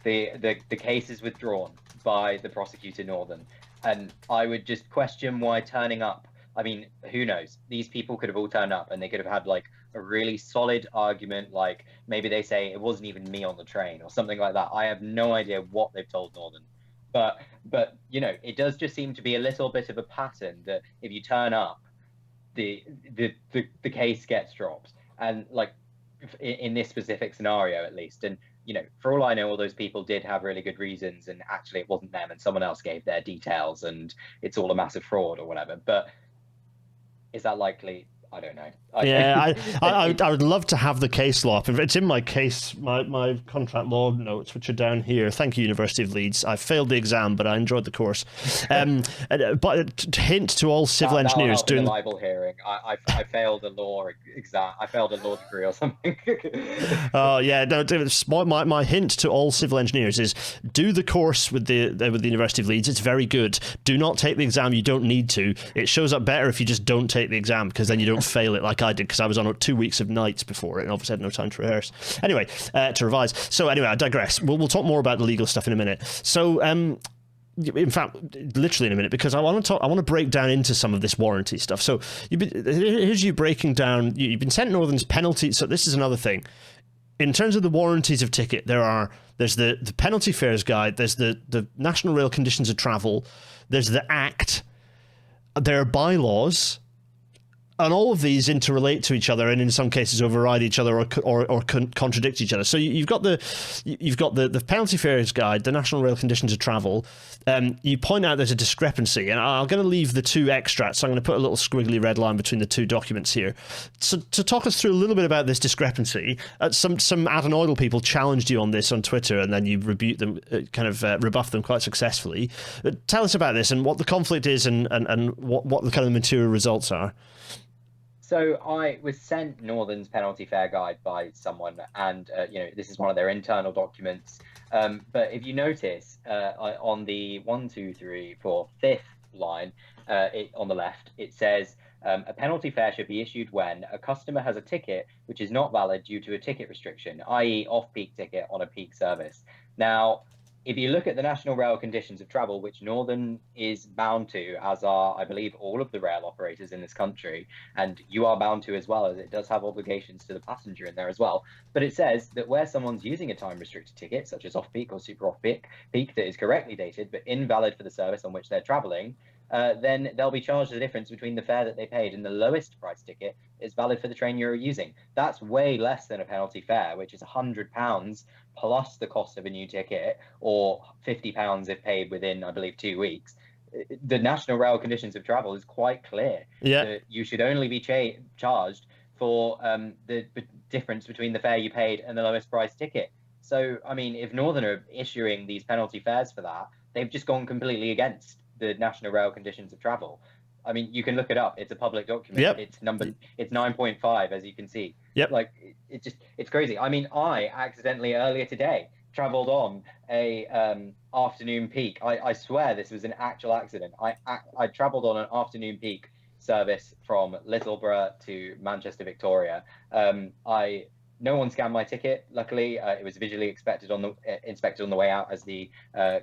the case is withdrawn by the prosecutor Northern. And I would just question why turning up. I mean, who knows? These people could have all turned up and they could have had like a really solid argument. Like maybe they say it wasn't even me on the train or something like that. I have no idea what they've told Northern. But you know, it does just seem to be a little bit of a pattern that if you turn up, the case gets dropped. And like in this specific scenario, at least. And you know, for all I know, all those people did have really good reasons, and actually it wasn't them, and someone else gave their details, and it's all a massive fraud or whatever. But is that likely? I don't know. I would love to have the case law. It's in my case, my contract law notes, which are down here. Thank you, University of Leeds. I failed the exam, but I enjoyed the course. But hint to all civil engineers doing the libel hearing. I failed a law exam. I failed a law degree or something. Oh yeah, no. My hint to all civil engineers is do the course with the University of Leeds. It's very good. Do not take the exam. You don't need to. It shows up better if you just don't take the exam, because then you don't fail it like I did, because I was on 2 weeks of nights before it and obviously had no time to rehearse. Anyway, to revise. So anyway, I digress. We'll talk more about the legal stuff in a minute. So in fact, literally in a minute, because I want to break down into some of this warranty stuff. So here's you breaking down. You've been sent Northern's penalty. So this is another thing. In terms of the warranties of ticket, there's the penalty fares guide. There's the National Rail Conditions of Travel. There's the Act. There are bylaws. And all of these interrelate to each other, and in some cases override each other or contradict each other. So you've got the penalty fares guide, the National Rail Conditions of Travel. You point out there's a discrepancy, and I'm going to leave the two extracts. So I'm going to put a little squiggly red line between the two documents here. So to talk us through a little bit about this discrepancy, some Adenoidal people challenged you on this on Twitter, and then you rebuked them, rebuffed them quite successfully. Tell us about this and what the conflict is, and what the kind of material results are. So I was sent Northern's penalty fare guide by someone, and this is one of their internal documents. But if you notice, on the 1, 2, 3, 4, 5th line, on the left, it says a penalty fare should be issued when a customer has a ticket which is not valid due to a ticket restriction, i.e., off-peak ticket on a peak service. Now, if you look at the National Rail Conditions of Travel, which Northern is bound to, as are, I believe, all of the rail operators in this country, and you are bound to as well, as it does have obligations to the passenger in there as well. But it says that where someone's using a time-restricted ticket, such as off-peak or super off-peak, that is correctly dated but invalid for the service on which they're travelling, then they'll be charged the difference between the fare that they paid and the lowest price ticket is valid for the train you're using. That's way less than a penalty fare, which is £100 plus the cost of a new ticket, or £50 if paid within, I believe, 2 weeks. The National Rail Conditions of Travel is quite clear that you should only be charged for the difference between the fare you paid and the lowest price ticket. So, I mean, if Northern are issuing these penalty fares for that, they've just gone completely against the National Rail Conditions of Travel. I mean, you can look it up. It's a public document. Yep. It's 9.5, as you can see. Yep. Like, it's crazy. I mean, I accidentally earlier today traveled on a afternoon peak. I swear this was an actual accident. I traveled on an afternoon peak service from Littleborough to Manchester, Victoria. No one scanned my ticket. Luckily, it was visually inspected on the way out, as the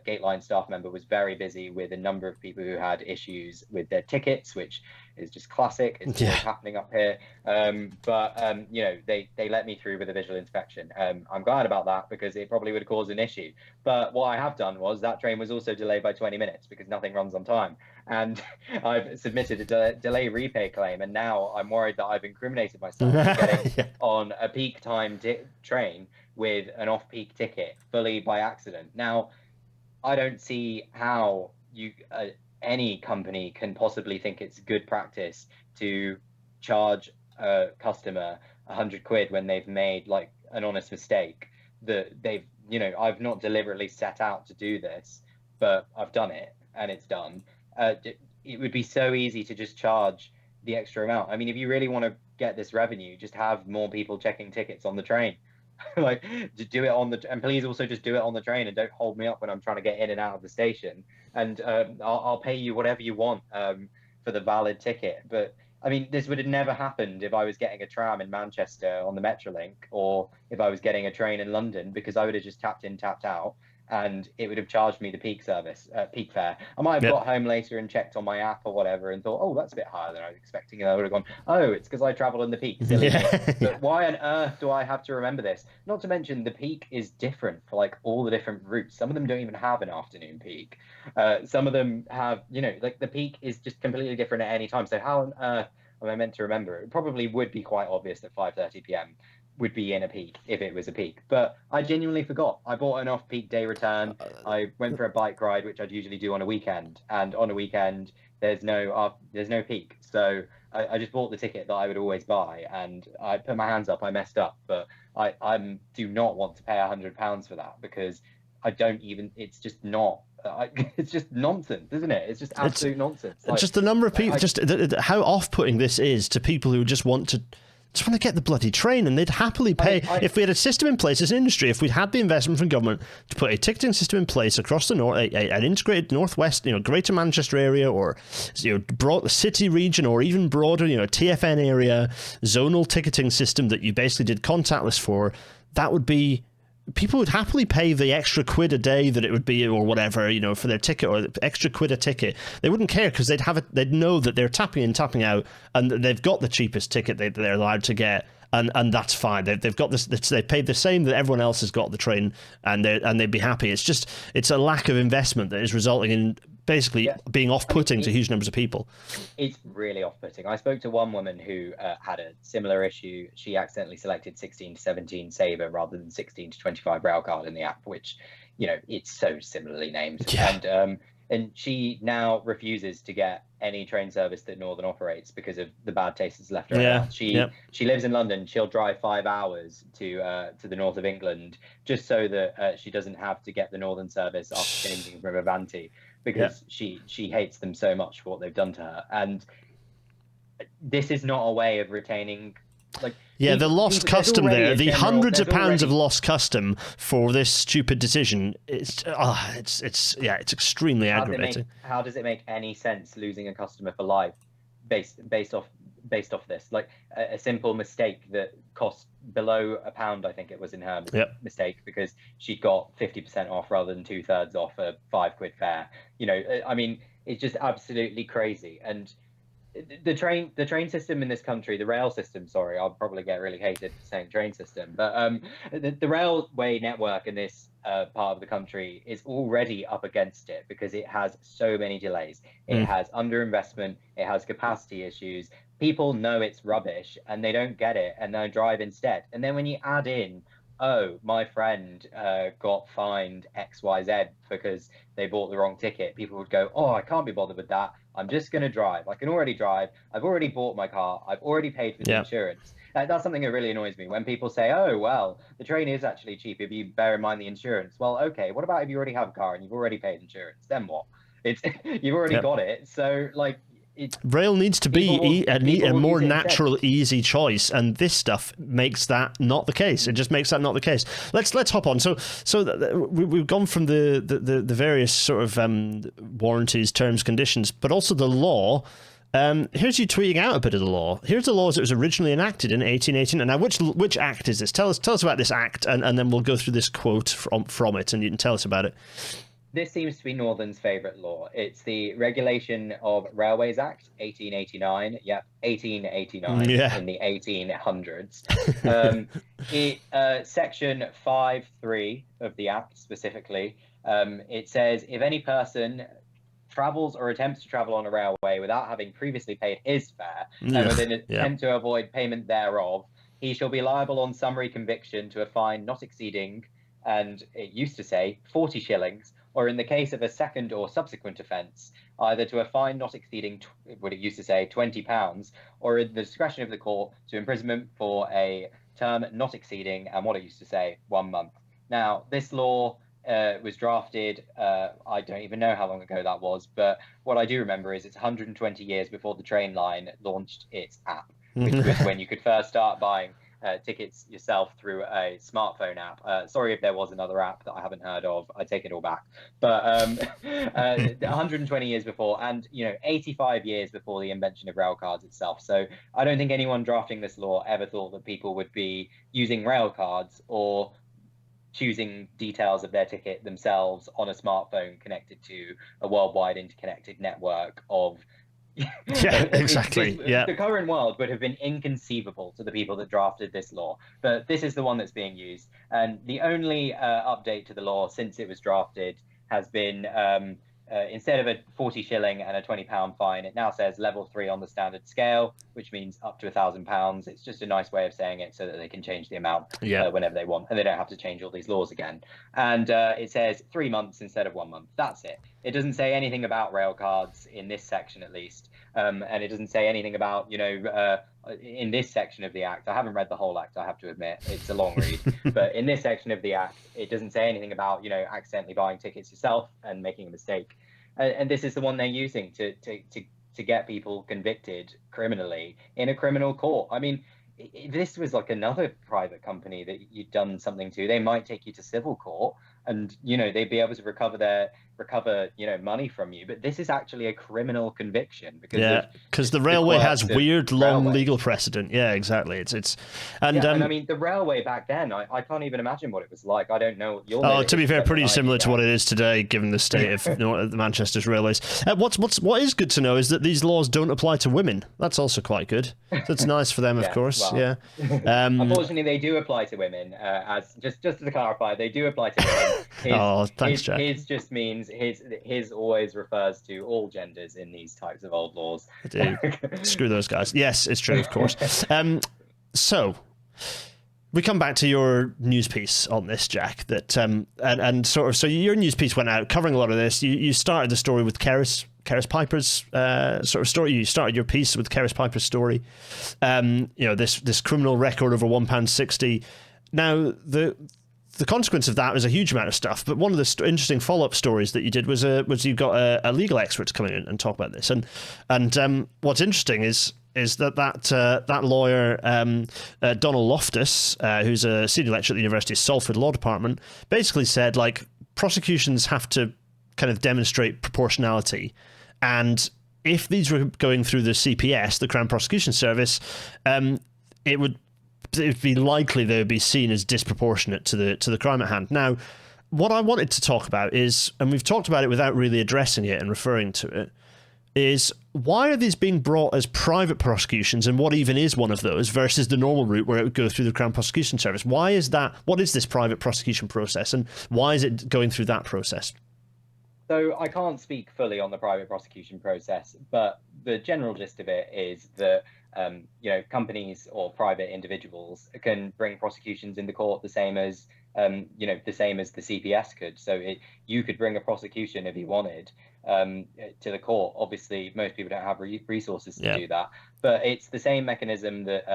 gate line staff member was very busy with a number of people who had issues with their tickets, which is just classic. It's always happening up here. But they let me through with a visual inspection. I'm glad about that, because it probably would have caused an issue. But what I have done was that train was also delayed by 20 minutes because nothing runs on time. And I've submitted a delay repay claim, and now I'm worried that I've incriminated myself getting on a peak time train with an off-peak ticket fully by accident. Now, I don't see how any company can possibly think it's good practice to charge a customer £100 when they've made like an honest mistake. I've not deliberately set out to do this, but I've done it and it's done. It would be so easy to just charge the extra amount. I mean, if you really want to get this revenue, just have more people checking tickets on the train. Like, to do it on the, and please also just do it on the train and don't hold me up when I'm trying to get in and out of the station. And I'll pay you whatever you want for the valid ticket. But I mean, this would have never happened if I was getting a tram in Manchester on the Metrolink, or if I was getting a train in London, because I would have just tapped in, tapped out, and it would have charged me the peak service, peak fare. I might have got home later and checked on my app or whatever and thought, oh, that's a bit higher than I was expecting. And I would have gone, oh, it's because I travel in the peak. Silly me. But why on earth do I have to remember this? Not to mention the peak is different for like all the different routes. Some of them don't even have an afternoon peak. Some of them have, like the peak is just completely different at any time. So how on earth am I meant to remember it? It probably would be quite obvious that 5:30 p.m. would be in a peak if it was a peak, but I genuinely forgot. I bought an off-peak day return. I went for a bike ride, which I'd usually do on a weekend, and on a weekend there's no peak, so I just bought the ticket that I would always buy, and I put my hands up. I messed up, but I do not want to pay £100 for that, because I don't even. It's just not. It's just nonsense, isn't it? It's just absolute nonsense. Like, just the number of people, how off-putting this is to people who just want to get the bloody train, and they'd happily pay. If we had a system in place as an industry, if we'd had the investment from government to put a ticketing system in place across the north, an integrated northwest, Greater Manchester area, or broad city region, or even broader, TFN area, zonal ticketing system that you basically did contactless for, that would be. People would happily pay the extra quid a day that it would be, or whatever, for their ticket, or extra quid a ticket. They wouldn't care, because they'd know that they're tapping in, tapping out, and they've got the cheapest ticket they're allowed to get, and that's fine. They've got this. They paid the same that everyone else has got the train, and they'd be happy. It's a lack of investment that is resulting in basically being off-putting to huge numbers of people. It's really off-putting. I spoke to one woman who had a similar issue. She accidentally selected 16 to 17 Saver rather than 16 to 25 Railcard in the app, which, it's so similarly named. Yeah. And she now refuses to get any train service that Northern operates because of the bad taste that's left her around. She lives in London. She'll drive 5 hours to the north of England just so that she doesn't have to get the Northern service after changing from Avanti, because she hates them so much for what they've done to her. And this is not a way of retaining, the lost custom there, the hundreds of pounds of lost custom for this stupid decision. It's extremely aggravating. How does it make any sense losing a customer for life based off this? Like a simple mistake that cost below £1, I think it was in her mistake, because she got 50% off rather than 2/3 off a £5 fare. I mean, it's just absolutely crazy. And the train system in this country, the rail system, sorry, I'll probably get really hated for saying train system, but the railway network in this part of the country is already up against it, because it has so many delays. It has underinvestment, it has capacity issues. People know it's rubbish and they don't get it, and they'll drive instead. And then when you add in, oh, my friend got fined XYZ because they bought the wrong ticket, people would go, oh, I can't be bothered with that. I'm just going to drive. I can already drive. I've already bought my car. I've already paid for the insurance. That's something that really annoys me, when people say, oh, well, the train is actually cheap if you bear in mind the insurance. Well, okay, what about if you already have a car and you've already paid insurance? Then what? You've already got it. So, rail needs to be a more natural, easy choice, and this stuff makes that not the case. It just makes that not the case. Let's hop on. So we've gone from the various sort of warranties, terms, conditions, but also the law. Here's you tweeting out a bit of the law. Here's the law as it was originally enacted in 1818. And now, which act is this? Tell us about this act, and then we'll go through this quote from it, and you can tell us about it. This seems to be Northern's favourite law. It's the Regulation of Railways Act, 1889. Yep, 1889 in the 1800s. Section 5.3 of the Act specifically, it says, if any person travels or attempts to travel on a railway without having previously paid his fare, and with an attempt to avoid payment thereof, he shall be liable on summary conviction to a fine not exceeding, and it used to say, 40 shillings, or in the case of a second or subsequent offence, either to a fine not exceeding, what it used to say, £20, or in the discretion of the court, to imprisonment for a term not exceeding, and what it used to say, 1 month. Now, this law was drafted, I don't even know how long ago that was, but what I do remember is it's 120 years before the train line launched its app, which was when you could first start buying tickets yourself through a smartphone app. Sorry if there was another app that I haven't heard of. I take it all back. But 120 years before, and 85 years before the invention of rail cards itself. So I don't think anyone drafting this law ever thought that people would be using rail cards or choosing details of their ticket themselves on a smartphone connected to a worldwide interconnected network of yeah, exactly. Yeah, the current world would have been inconceivable to the people that drafted this law, but this is the one that's being used. And the only update to the law since it was drafted has been instead of a 40 shilling and a £20 fine, it now says level 3 on the standard scale, which means up to £1,000. It's just a nice way of saying it so that they can change the amount whenever they want, and they don't have to change all these laws again. And it says 3 months instead of 1 month. That's it. It doesn't say anything about rail cards in this section, at least. And it doesn't say anything about, in this section of the Act. I haven't read the whole Act, I have to admit. It's a long read. But in this section of the Act, it doesn't say anything about, accidentally buying tickets yourself and making a mistake. And this is the one they're using to get people convicted criminally in a criminal court. I mean, if this was like another private company that you'd done something to, they might take you to civil court and, they'd be able to recover money from you. But this is actually a criminal conviction because the railway has weird long legal precedent. Yeah, exactly. And I mean, the railway back then, I can't even imagine what it was like. I don't know. To be fair, pretty similar to what it is today, given the state of Manchester's railways. What is good to know is that these laws don't apply to women. That's also quite good. So it's nice for them, of course. Well, unfortunately, they do apply to women. As just to clarify, they do apply to women. Thanks, Jack. His just means his always refers to all genders in these types of old laws. I do. Screw those guys. Yes, it's true, of course. So we come back to your news piece on this, Jack. That so your news piece went out covering a lot of this. You started the story with Caris Piper's sort of story. You started your piece with Caris Piper's story. This criminal record over £1.60. Now the consequence of that was a huge amount of stuff. But one of the interesting follow-up stories that you did was you got a legal expert to come in and talk about this. And what's interesting is that lawyer Donald Loftus, who's a senior lecturer at the University of Salford Law Department, basically said like prosecutions have to kind of demonstrate proportionality, and if these were going through the CPS, the Crown Prosecution Service, it would be likely they would be seen as disproportionate to the crime at hand. Now, what I wanted to talk about is, and we've talked about it without really addressing it and referring to it, is why are these being brought as private prosecutions, and what even is one of those versus the normal route where it would go through the Crown Prosecution Service? Why is that? What is this private prosecution process, and why is it going through that process? So I can't speak fully on the private prosecution process, but the general gist of it is that companies or private individuals can bring prosecutions into court the same as the CPS could. So you could bring a prosecution if you wanted to the court. Obviously, most people don't have resources to do that, but it's the same mechanism that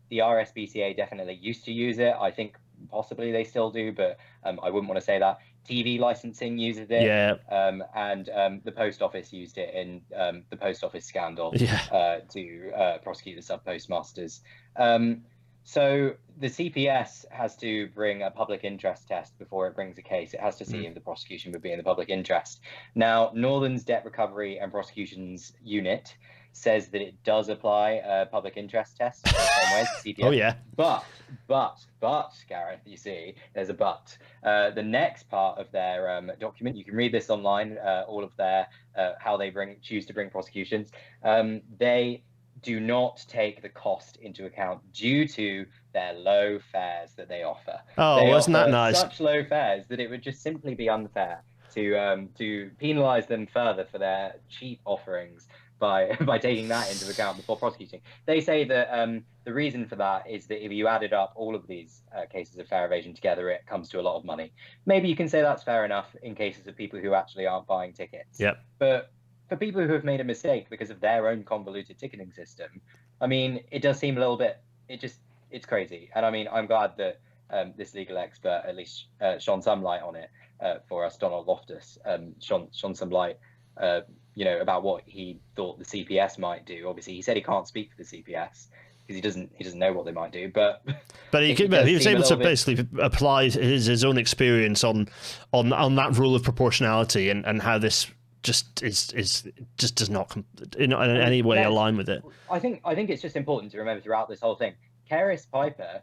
the RSPCA definitely used to use it. I think possibly they still do, but I wouldn't want to say that. TV licensing uses it, and the post office used it in the post office scandal to prosecute the sub postmasters. So the CPS has to bring a public interest test before it brings a case. It has to see if the prosecution would be in the public interest. Now, Northern's Debt Recovery and Prosecutions Unit says that it does apply a public interest test in some ways, CPS. Oh, yeah. But, Gareth, you see, there's a but. The next part of their document, you can read this online, all of their, how they choose to bring prosecutions. They do not take the cost into account due to their low fares that they offer. Oh, they wasn't offer that nice? Such low fares that it would just simply be unfair to penalise them further for their cheap offerings by taking that into account before prosecuting. They say that the reason for that is that if you added up all of these cases of fare evasion together, it comes to a lot of money. Maybe you can say that's fair enough in cases of people who actually aren't buying tickets. Yep. But for people who have made a mistake because of their own convoluted ticketing system, I mean, it does seem a little bit, it's crazy. And I mean, I'm glad that this legal expert at least shone some light on it for us, Donald Loftus, shone some light about what he thought the CPS might do. Obviously, he said he can't speak for the CPS because he doesn't know what they might do. But he was able to basically apply his own experience on that rule of proportionality and how this just does not in any way align with it. I think it's just important to remember throughout this whole thing, Caris Piper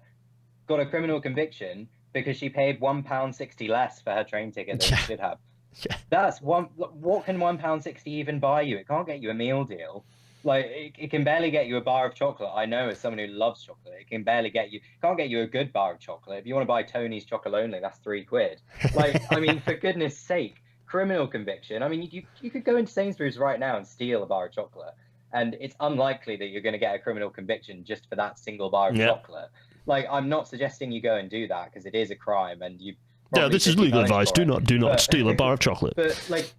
got a criminal conviction because she paid £1.60 less for her train ticket than she should have. Yeah. That's what can £1.60 even buy you? It can't get you a meal deal. Like it can barely get you a bar of chocolate. I know, as someone who loves chocolate, it can barely can't get you a good bar of chocolate. If you want to buy Tony's chocolate only, that's £3. Like, I mean, for goodness sake, criminal conviction. I mean, you could go into Sainsbury's right now and steal a bar of chocolate, and it's unlikely that you're going to get a criminal conviction just for that single bar of chocolate. Like, I'm not suggesting you go and do that because it is a crime, and you. Yeah, this is legal advice. Do not steal a bar of chocolate. But like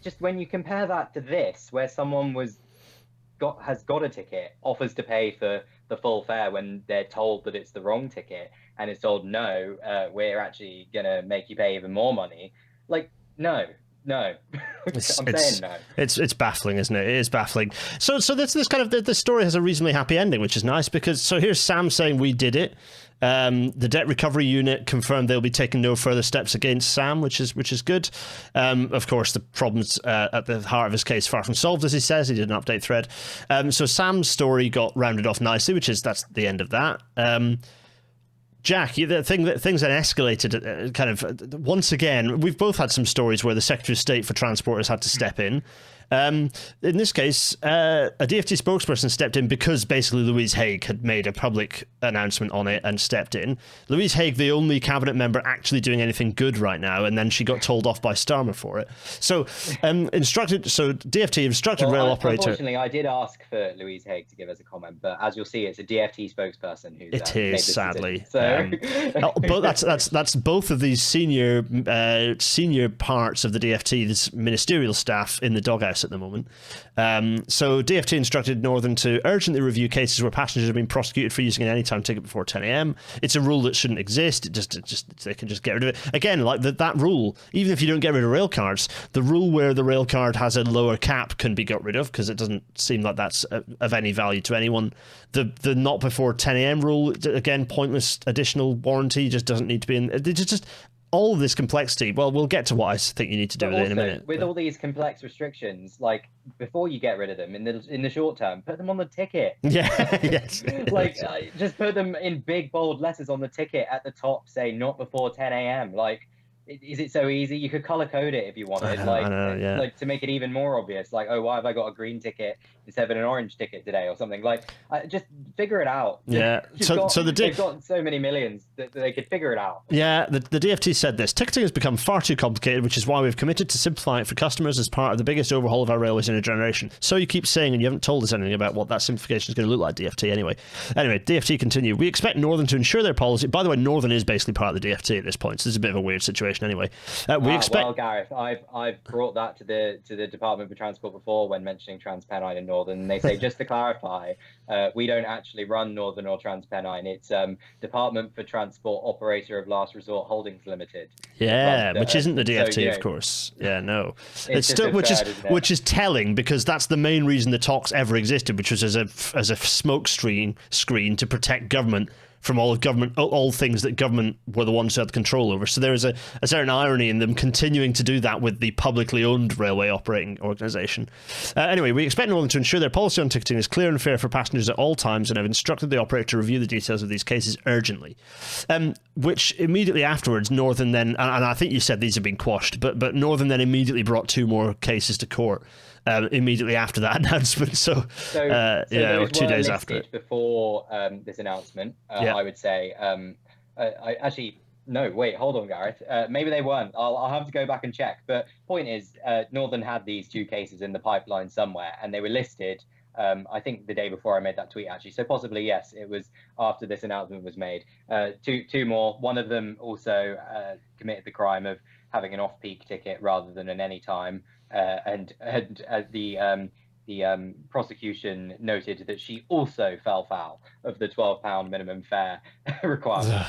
just when you compare that to this, where someone has got a ticket, offers to pay for the full fare when they're told that it's the wrong ticket, and it's told no, we're actually gonna make you pay even more money. Like, no. I'm saying no. It's baffling, isn't it? It is baffling. So this kind of the story has a reasonably happy ending, which is nice, because here's Sam saying we did it. The debt recovery unit confirmed they'll be taking no further steps against Sam, which is good. Of course, the problems at the heart of his case far from solved, as he says. He did an update thread. So Sam's story got rounded off nicely, that's the end of that. Jack, the thing that things that escalated kind of once again, we've both had some stories where the Secretary of State for Transport has had to step in. In this case, a DfT spokesperson stepped in because basically Louise Haigh had made a public announcement on it and stepped in. Louise Haigh, the only cabinet member actually doing anything good right now, and then she got told off by Starmer for it. So, DfT instructed rail operator. Unfortunately, I did ask for Louise Haigh to give us a comment, but as you'll see, it's a DfT spokesperson who's it is made this sadly. But that's both of these senior parts of the DfT, this ministerial staff in the doghouse at the moment. So DfT instructed Northern to urgently review cases where passengers have been prosecuted for using an anytime ticket before 10 a.m. It's a rule that shouldn't exist. They can just get rid of it. Again, like that rule, even if you don't get rid of rail cards, the rule where the rail card has a lower cap can be got rid of, because it doesn't seem like that's of any value to anyone. The not before 10 a.m. rule, again, pointless additional warranty, just doesn't need to be in. Just all of this complexity. Well, we'll get to what I think you need to do with it in a minute. With all these complex restrictions, like, before you get rid of them in the short term, put them on the ticket. Yeah, yes. Like, just put them in big bold letters on the ticket at the top, say not before 10 a.m. Like, is it so easy? You could color code it if you wanted, I know, yeah. Like, to make it even more obvious. Like, oh, why have I got a green ticket instead of an orange ticket today, or something? Like, just figure it out. Yeah. They've got so many millions that they could figure it out. Yeah. The DfT said this: ticketing has become far too complicated, which is why we've committed to simplifying it for customers as part of the biggest overhaul of our railways in a generation. So you keep saying, and you haven't told us anything about what that simplification is going to look like, DfT. Anyway, DfT continue. We expect Northern to ensure their policy. By the way, Northern is basically part of the DfT at this point, so this is a bit of a weird situation anyway. Well, Gareth, I've brought that to the Department for Transport before when mentioning TransPennine and Northern, and they say, just to clarify, we don't actually run Northern or TransPennine. It's Department for Transport Operator of Last Resort Holdings Limited. Yeah, which isn't the DfT, of course. Yeah, no, it's still which is telling, because that's the main reason the talks ever existed, which was as a smoke screen to protect government from all things that government were the ones who had control over. So there is a certain irony in them continuing to do that with the publicly owned railway operating organisation. Anyway, we expect Northern to ensure their policy on ticketing is clear and fair for passengers at all times, and have instructed the operator to review the details of these cases urgently. Which immediately afterwards, Northern then, and I think you said these have been quashed, but Northern then immediately brought 2 more cases to court. Immediately after that announcement, so 2 days after. Before this announcement, I would say. I actually no, wait, hold on, Gareth. Maybe they weren't. I'll have to go back and check. But point is, Northern had these 2 cases in the pipeline somewhere, and they were listed. I think the day before I made that tweet, actually. So possibly, yes, it was after this announcement was made. Two more. One of them also committed the crime of having an off-peak ticket rather than an anytime. And the prosecution noted that she also fell foul of the £12 minimum fare requirement.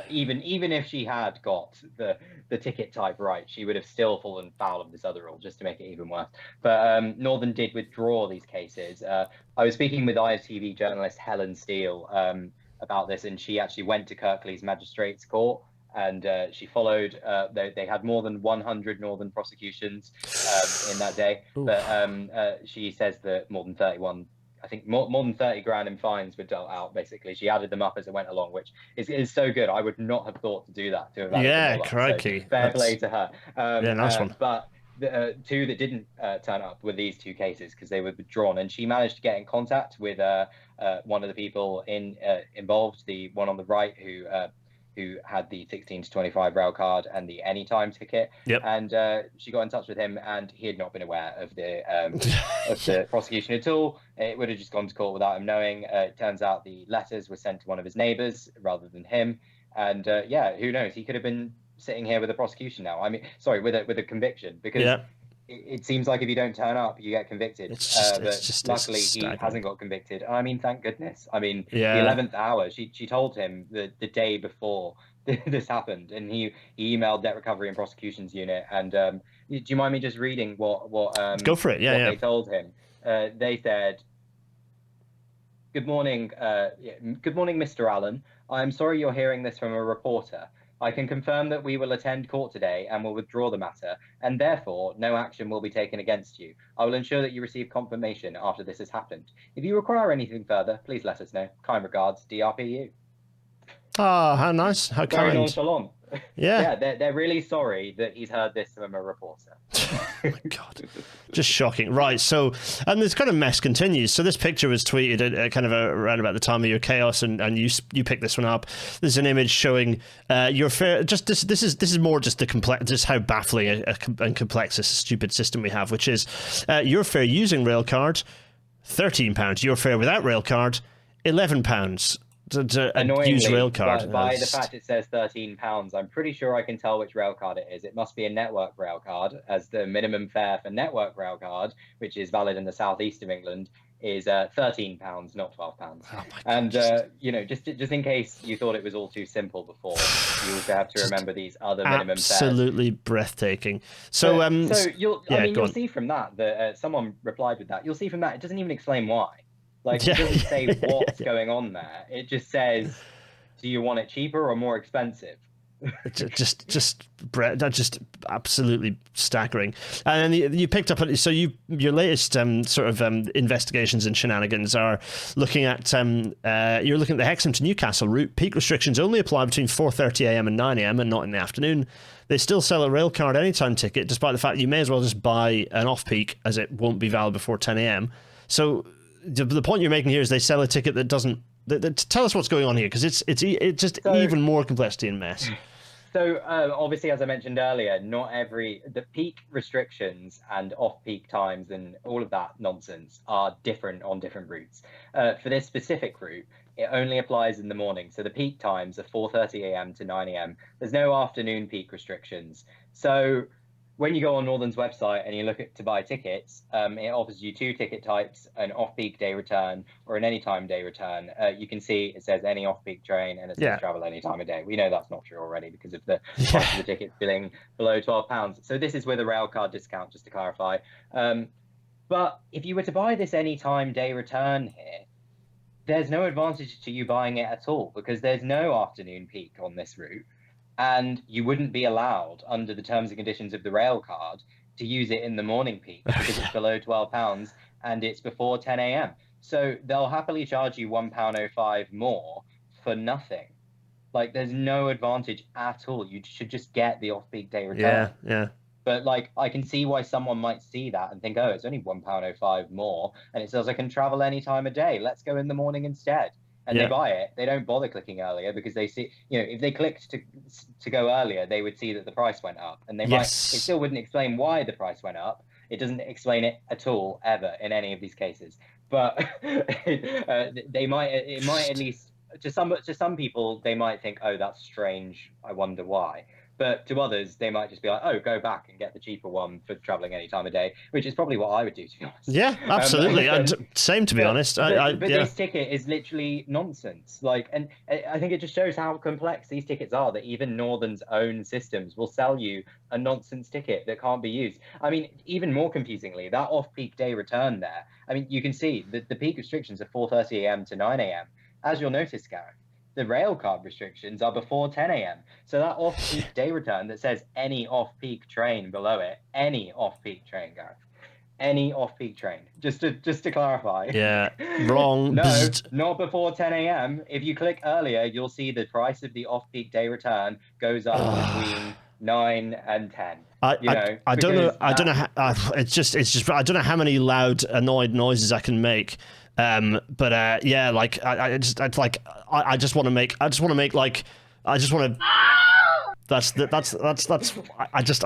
Even if she had got the ticket type right, she would have still fallen foul of this other rule, just to make it even worse. But Northern did withdraw these cases. I was speaking with ITV journalist Helen Steele about this, and she actually went to Kirklees Magistrates Court, and she followed. They had more than 100 Northern prosecutions in that day. Oof. But she says that more than 31, I think more than 30 grand in fines were dealt out. Basically, she added them up as it went along, which is so good. I would not have thought to do that to have added them all up. Crikey. So fair play to her. Nice one. But the two that didn't turn up were these two cases because they were withdrawn, and she managed to get in contact with one of the people involved, the one on the right who had the 16 to 25 rail card and the anytime ticket. Yep. And she got in touch with him, and he had not been aware of the prosecution at all. It would have just gone to court without him knowing. It turns out the letters were sent to one of his neighbours rather than him. And who knows? He could have been sitting here with a prosecution now. I mean, sorry, with a conviction, because it seems like if you don't turn up, you get convicted. But luckily, he hasn't got convicted. I mean, thank goodness. I mean, the 11th hour, she told him the day before this happened, and he emailed Debt Recovery and Prosecutions Unit. And do you mind me just reading what go for it? They told him? They said, "Good morning, good morning, Mr. Allen. I am sorry you're hearing this from a reporter. I can confirm that we will attend court today and will withdraw the matter, and therefore no action will be taken against you. I will ensure that you receive confirmation after this has happened. If you require anything further, please let us know. Kind regards, DRPU." Oh, how nice. How kind. Very nonchalant. Yeah. They're really sorry that he's heard this from a reporter. Oh my God, just shocking. Right, so and this kind of mess continues. So this picture was tweeted at kind of around about the time of your chaos, and you picked this one up. There's an image showing your fare. Just this is more just just how baffling and complex this stupid system we have, which is your fare using railcard, £13. Your fare without railcard, £11. Annoyingly, use rail card. By the fact it says £13, I'm pretty sure I can tell which rail card it is. It must be a network rail card, as the minimum fare for network rail card, which is valid in the southeast of England, is £13, not £12. Oh and just in case you thought it was all too simple before, you also have to remember these other minimum fares. Absolutely breathtaking. So you'll see from that someone replied with that. You'll see from that it doesn't even explain why. Like, it doesn't say what's going on there. It just says, do you want it cheaper or more expensive? just absolutely staggering. And then you picked up on, so your latest investigations and shenanigans are looking at you're looking at the Hexham to Newcastle route. Peak restrictions only apply between 4:30 a.m. and 9 a.m. and not in the afternoon. They still sell a railcard anytime ticket, despite the fact that you may as well just buy an off-peak, as it won't be valid before 10 a.m. So the point you're making here is they sell a ticket that doesn't. Tell us what's going on here, because it's just even more complexity and mess. So obviously, as I mentioned earlier, the peak restrictions and off-peak times and all of that nonsense are different on different routes. For this specific route, it only applies in the morning. So the peak times are 4:30 a.m. to 9 a.m. There's no afternoon peak restrictions. So when you go on Northern's website and you look to buy tickets, it offers you two ticket types: an off-peak day return or an anytime day return. You can see it says any off-peak train, and it says travel any time of day. We know that's not true already because of the price of the tickets being below £12. So this is with a railcard discount, just to clarify. But if you were to buy this anytime day return here, there's no advantage to you buying it at all, because there's no afternoon peak on this route. And you wouldn't be allowed, under the terms and conditions of the rail card, to use it in the morning peak because it's below £12 and it's before 10 a.m. So they'll happily charge you £1.05 more for nothing. Like, there's no advantage at all. You should just get the off-peak day return. Yeah. But like, I can see why someone might see that and think, oh, it's only £1.05 more, and it says I can travel any time of day. Let's go in the morning instead. And they buy it. They don't bother clicking earlier because they see, if they clicked to go earlier, they would see that the price went up, and it still wouldn't explain why the price went up. It doesn't explain it at all, ever, in any of these cases. But it might at least, to some people, they might think, oh, that's strange, I wonder why. But to others, they might just be like, oh, go back and get the cheaper one for traveling any time of day, which is probably what I would do, to be honest. Yeah, absolutely. Same, to be honest. But this ticket is literally nonsense. Like, and I think it just shows how complex these tickets are, that even Northern's own systems will sell you a nonsense ticket that can't be used. I mean, even more confusingly, that off-peak day return there, I mean, you can see that the peak restrictions are 4:30 a.m. to 9 a.m. As you'll notice, Gareth, the rail card restrictions are before 10 a.m. So that off-peak day return that says any off-peak train below it, any off-peak train, Gareth, any off-peak train, just to clarify. Yeah, wrong. No, not before 10 a.m. If you click earlier, you'll see the price of the off-peak day return goes up between 9 and 10. I don't know. I don't know. It's just. I don't know how many loud, annoyed noises I can make. Yeah, like I just want to make. I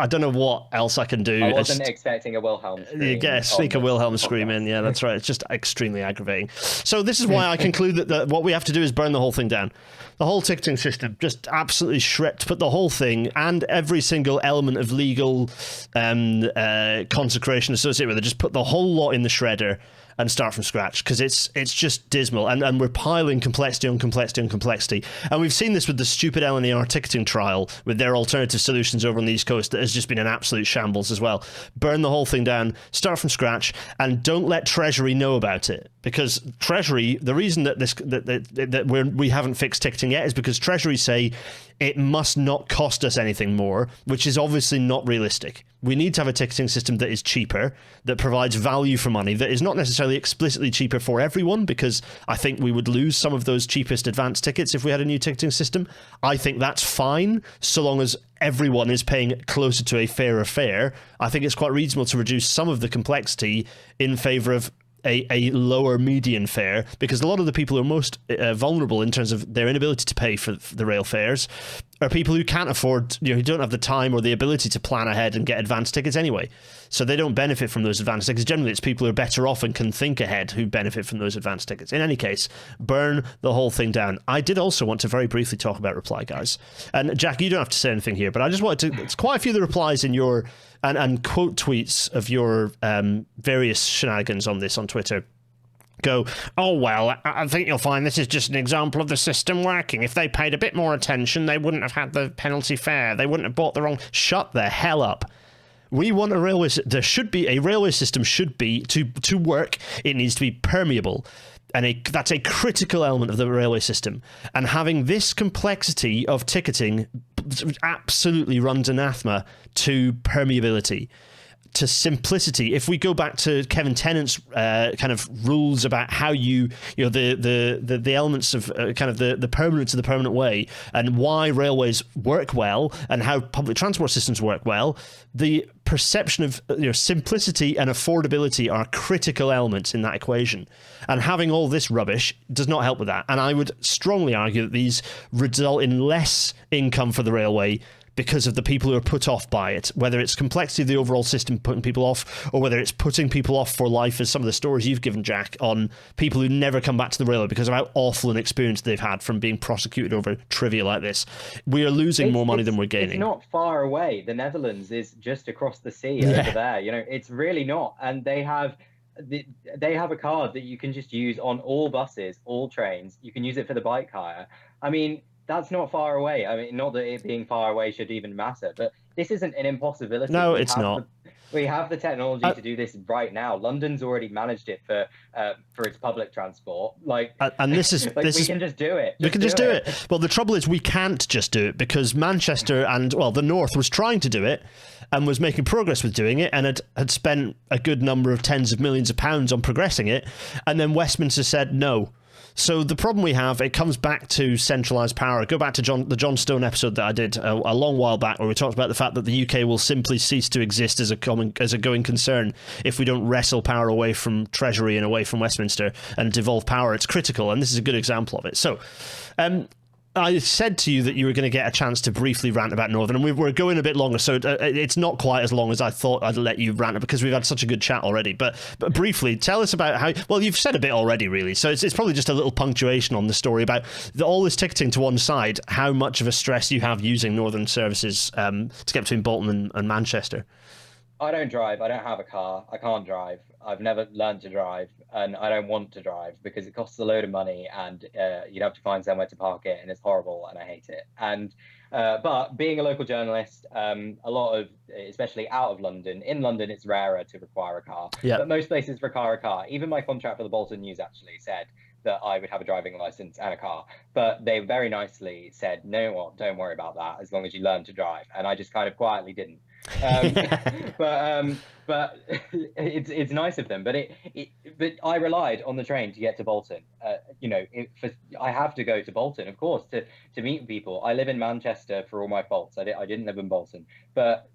don't know what else I can do. I wasn't expecting a Wilhelm scream. You get a sneak of Wilhelm scream in. Yeah, that's right. It's just extremely aggravating. So this is why I conclude that what we have to do is burn the whole thing down. The whole ticketing system, just absolutely shredded. Put the whole thing and every single element of legal consecration associated with it. Just put the whole lot in the shredder and start from scratch, because it's just dismal, and we're piling complexity on complexity on complexity. And we've seen this with the stupid LNER ticketing trial with their alternative solutions over on the East Coast that has just been an absolute shambles as well. Burn the whole thing down, start from scratch, and don't let Treasury know about it, because Treasury, the reason that we haven't fixed ticketing yet is because Treasury say it must not cost us anything more, which is obviously not realistic. We need to have a ticketing system that is cheaper, that provides value for money, that is not necessarily explicitly cheaper for everyone, because I think we would lose some of those cheapest advanced tickets if we had a new ticketing system. I think that's fine, so long as everyone is paying closer to a fairer fare. I think it's quite reasonable to reduce some of the complexity in favour of a lower median fare, because a lot of the people who are most vulnerable in terms of their inability to pay for the rail fares are people who can't afford, who don't have the time or the ability to plan ahead and get advanced tickets anyway. So they don't benefit from those advanced tickets. Generally, it's people who are better off and can think ahead who benefit from those advanced tickets. In any case, burn the whole thing down. I did also want to very briefly talk about Reply Guys. And Jack, you don't have to say anything here, but I just wanted to, it's quite a few of the replies in your and quote tweets of your various shenanigans on this on Twitter go, oh, well, I think you'll find this is just an example of the system working. If they paid a bit more attention, they wouldn't have had the penalty fare. They wouldn't have bought the wrong... Shut the hell up. We want a railway... There should be... A railway system should be... To work, it needs to be permeable. And that's a critical element of the railway system. And having this complexity of ticketing absolutely runs anathema to permeability, to simplicity. If we go back to Kevin Tennant's kind of rules about how the elements of kind of the permanence of the permanent way and why railways work well and how public transport systems work well, the perception of simplicity and affordability are critical elements in that equation. And having all this rubbish does not help with that. And I would strongly argue that these result in less income for the railway because of the people who are put off by it, whether it's complexity of the overall system putting people off, or whether it's putting people off for life, as some of the stories you've given, Jack, on people who never come back to the railway because of how awful an experience they've had from being prosecuted over trivia like this. We are losing more money than we're gaining. It's not far away. The Netherlands is just across the sea over there. It's really not. And they have a card that you can just use on all buses, all trains. You can use it for the bike hire. I mean, that's not far away. I mean, not that it being far away should even matter, but this isn't an impossibility. No, it's not. We have the technology to do this right now. London's already managed it for its public transport. And this is we can just do it. We can just do it. Well, the trouble is we can't just do it, because Manchester and the North was trying to do it and was making progress with doing it, and had spent a good number of tens of millions of pounds on progressing it, and then Westminster said no. So the problem we have, it comes back to centralised power. Go back to the John Stone episode that I did a long while back, where we talked about the fact that the UK will simply cease to exist as a going concern if we don't wrestle power away from Treasury and away from Westminster and devolve power. It's critical, and this is a good example of it. So I said to you that you were going to get a chance to briefly rant about Northern, and we're going a bit longer, so it's not quite as long as I thought I'd let you rant because we've had such a good chat already. But briefly, tell us about how. Well, you've said a bit already, really. So it's probably just a little punctuation on the story about all this ticketing to one side. How much of a stress you have using Northern services to get between Bolton and Manchester? I don't drive. I don't have a car. I can't drive. I've never learned to drive, and I don't want to drive because it costs a load of money, and you'd have to find somewhere to park it, and it's horrible, and I hate it. And but being a local journalist, a lot of, especially out of London, in London, it's rarer to require a car. Yeah. But most places require a car. Even my contract for the Bolton News actually said that I would have a driving license and a car, but they very nicely said, no, well, don't worry about that as long as you learn to drive. And I just kind of quietly didn't. But it's nice of them. But but I relied on the train to get to Bolton. I have to go to Bolton, of course, to meet people. I live in Manchester for all my faults. I didn't live in Bolton, but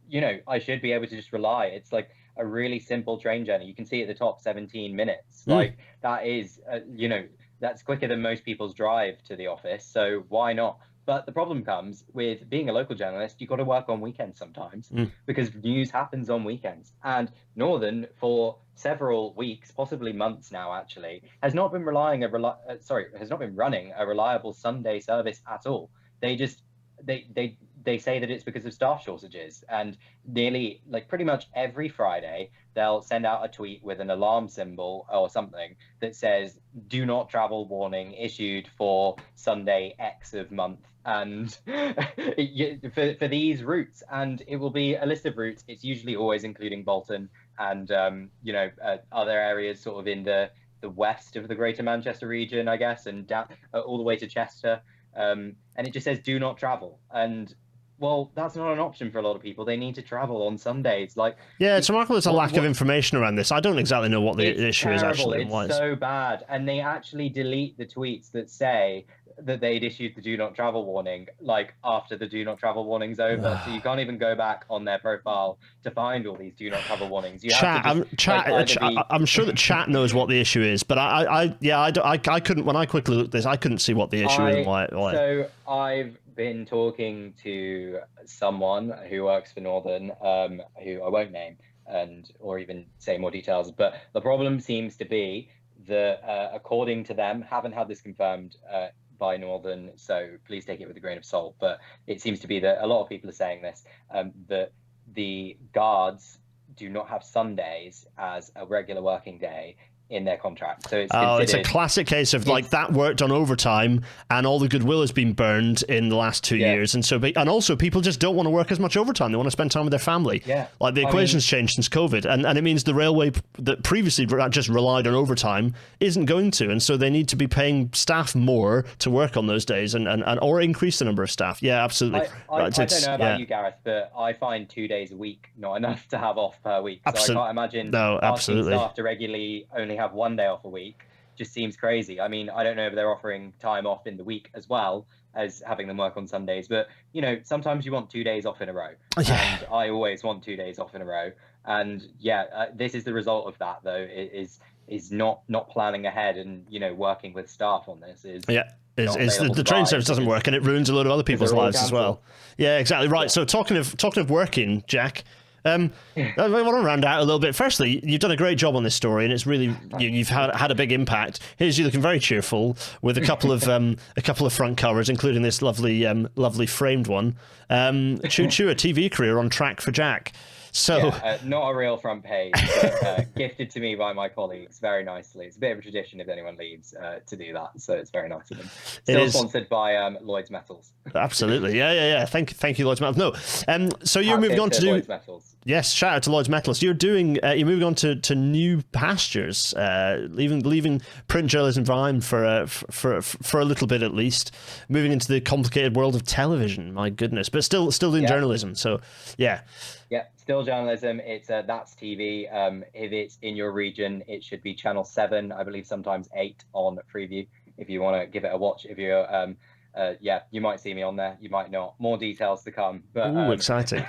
I should be able to just rely. It's like a really simple train journey. You can see at the top 17 minutes. Like that is, that's quicker than most people's drive to the office. So why not? But the problem comes with being a local journalist. You've got to work on weekends sometimes because news happens on weekends. And Northern, for several weeks, possibly months now, actually, has not been running a reliable Sunday service at all. They just they say that it's because of staff shortages, and nearly, like, pretty much every Friday they'll send out a tweet with an alarm symbol or something that says "Do not travel warning issued for Sunday X of month," and for these routes, and it will be a list of routes. It's usually always including Bolton and other areas sort of in the west of the Greater Manchester region, I guess, and down all the way to Chester. And it just says "Do not travel," and well, that's not an option for a lot of people. They need to travel on Sundays. It's remarkable. There's a lack of information around this. I don't exactly know what the issue is actually. It's so bad, and they actually delete the tweets that say that they'd issued the "Do not travel" warning after the "Do not travel" warning's over. So you can't even go back on their profile to find all these "Do not travel" warnings. I'm sure that chat knows what the issue is, but I couldn't. When I quickly looked at this, I couldn't see what the issue is and why. So I've been talking to someone who works for Northern, who I won't name or even say more details, but the problem seems to be that according to them, haven't had this confirmed by Northern, so please take it with a grain of salt, but it seems to be that a lot of people are saying this, that the guards do not have Sundays as a regular working day in their contract. So it's a classic case of that worked on overtime and all the goodwill has been burned in the last 2 years, and also people just don't want to work as much overtime. They want to spend time with their family. The equation's changed since COVID, and it means the railway that previously just relied on overtime isn't going to, and so they need to be paying staff more to work on those days and or increase the number of staff. Absolutely. I don't know about you, Gareth, but I find 2 days a week not enough to have off per week. So I can't imagine asking staff to regularly only have 1 day off a week. Just seems crazy. I mean, I don't know if they're offering time off in the week as well as having them work on Sundays, but sometimes you want 2 days off in a row, and I always want 2 days off in a row. And this is the result of that, though. It is not planning ahead and working with staff on this is the train service doesn't work, and it ruins a lot of other people's lives as well. Exactly right. So talking of working, Jack, I want to round out a little bit. Firstly, you've done a great job on this story, and it's really you've had a big impact. Here's you looking very cheerful with a couple of front covers, including this lovely framed one. Choo choo, a TV career on track for Jack. So not a real front page, but gifted to me by my colleagues very nicely. It's a bit of a tradition if anyone leaves to do that, so it's very nice of them. Still sponsored by Lloyd's Metals. Absolutely, yeah. Thank you, Lloyd's Metals. No, so you're moving on to do. Lloyd's Metals. Yes, shout out to Lloyd's Metals. You're moving on to new pastures, leaving print journalism behind for a little bit at least, moving into the complicated world of television. My goodness, but still doing journalism. So yeah. Yeah, still journalism. It's That's TV. If it's in your region, it should be Channel 7, I believe, sometimes 8 on Freeview, if you want to give it a watch. If you're yeah, you might see me on there, you might not. More details to come. But Ooh, exciting.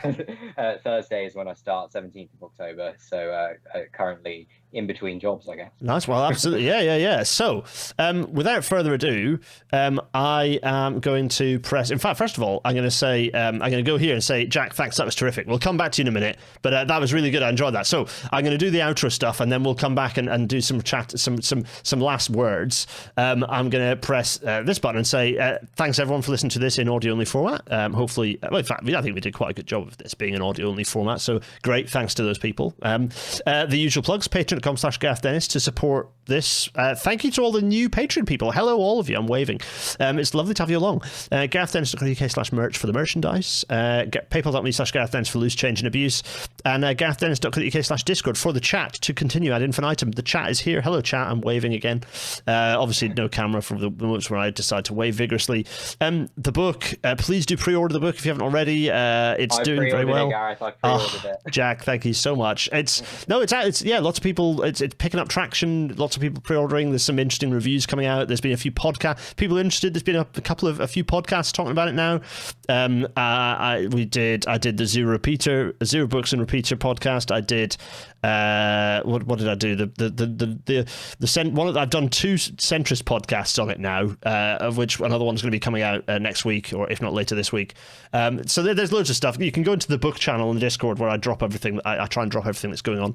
Thursday is when I start, 17th of October. So currently in between jobs, I guess. Nice. Well, absolutely. Yeah. So, without further ado, I am going to press. In fact, first of all, I'm going to say, I'm going to go here and say, Jack, thanks. That was terrific. We'll come back to you in a minute, but that was really good. I enjoyed that. So, I'm going to do the outro stuff, and then we'll come back and do some chat, some last words. I'm going to press this button and say, thanks everyone for listening to this in audio only format. Hopefully, well, in fact, I think we did quite a good job of this being an audio only format. So, great. Thanks to those people. The usual plugs: patreon.com/Gareth Dennis to support this. Thank you to all the new Patreon people. Hello, all of you. I'm waving. It's lovely to have you along. GarethDennis.co.uk/merch for the merchandise. PayPal.me/Gareth Dennis for loose change and abuse. And GarethDennis.co.uk/Discord for the chat to continue ad infinitum. The chat is here. Hello, chat. I'm waving again. Obviously, no camera for the moments where I decide to wave vigorously. The book, please do pre-order the book if you haven't already. It's doing very well. Gareth, I pre-ordered it. Jack, thank you so much. It's lots of people. It's picking up traction. Lots of people pre-ordering. There's some interesting reviews coming out. There's been a few podcasts. People are interested. There's been a few podcasts talking about it now. I did the Zero Books and Repeater podcast. I did. What did I do? I've done 2 centrist podcasts on it now, of which another one's going to be coming out next week, or if not later this week. So there's loads of stuff. You can go into the book channel on the Discord where I drop everything. I try and drop everything that's going on.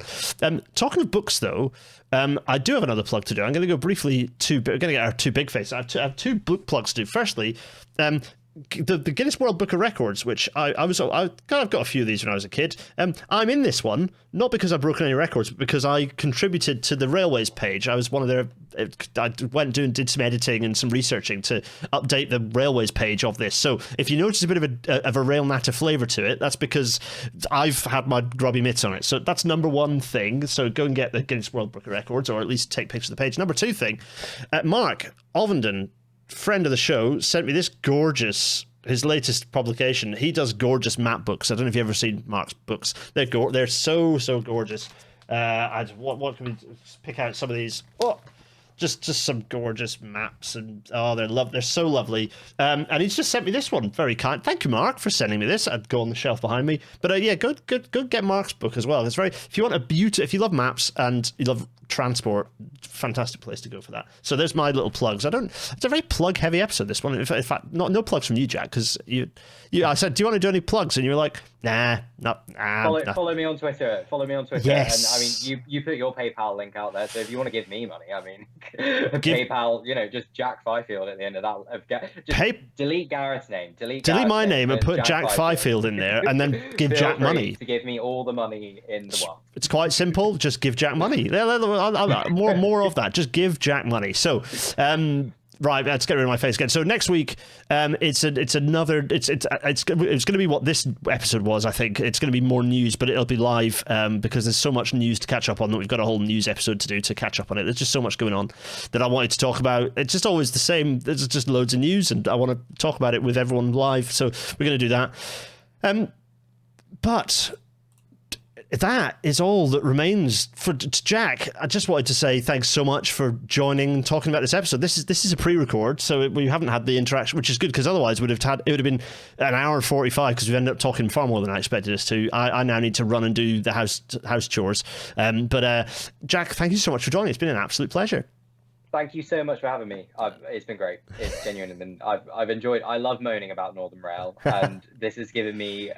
Talking of books, though, I do have another plug to do. I'm going to go briefly to. We're going to get our 2 big faces. I have 2 book plugs to do. Firstly, the Guinness World Book of Records, which I've got a few of these when I was a kid. I'm in this one, not because I've broken any records, but because I contributed to the Railways page. I was one of their. I went and did some editing and some researching to update the Railways page of this. So if you notice a bit of a rail natter flavour to it, that's because I've had my grubby mitts on it. So that's number 1 thing. So go and get the Guinness World Book of Records, or at least take pictures of the page. Number 2 thing, Mark Ovenden, friend of the show, sent me this his latest publication. He does gorgeous map books. I don't know if you've ever seen Mark's books. They're so gorgeous. What can we pick out some of these? Oh, just some gorgeous maps, and they're so lovely. And he's just sent me this one, very kind. Thank you, Mark, for sending me this. I'd go on the shelf behind me. But yeah, go get Mark's book as well. It's if you want if you love maps and you love transport, fantastic place to go for that. So there's my little plugs. It's a very plug heavy episode, this one. In fact, no plugs from you, Jack, because I said, do you want to do any plugs? And you were like, nah. Follow me on Twitter. Yes. And I mean, you put your PayPal link out there, so if you want to give me money, I mean, PayPal, just Jack Fifield at the end of that. Delete Gareth's name. Delete my name and put Jack Fifield in there, and then give Jack money. To give me all the money in the world. It's quite simple. Just give Jack money. More of that. Just give Jack money. So, right, let's get rid of my face again. So next week, it's going to be what this episode was. I think it's going to be more news, but it'll be live because there's so much news to catch up on that we've got a whole news episode to do to catch up on it. There's just so much going on that I wanted to talk about. It's just always the same. There's just loads of news, and I want to talk about it with everyone live. So we're going to do that. But that is all that remains for Jack. I just wanted to say thanks so much for joining and talking about this episode. This is a pre-record, so we haven't had the interaction, which is good, because otherwise it would have been an hour and 45, because we've ended up talking far more than I expected us to. I now need to run and do the house chores. But Jack, thank you so much for joining. It's been an absolute pleasure. Thank you so much for having me. It's been great. It's genuine, and I've enjoyed. I love moaning about Northern Rail, and this has given me.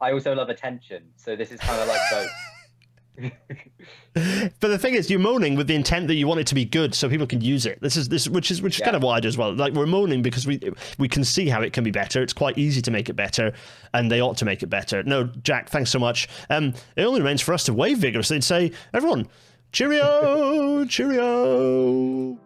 I also love attention, so this is kind of like both. But the thing is, you're moaning with the intent that you want it to be good, so people can use it. Which is kind of what I do as well. Like, we're moaning because we can see how it can be better. It's quite easy to make it better, and they ought to make it better. No, Jack, thanks so much. It only remains for us to wave vigorously and say, everyone, cheerio, cheerio.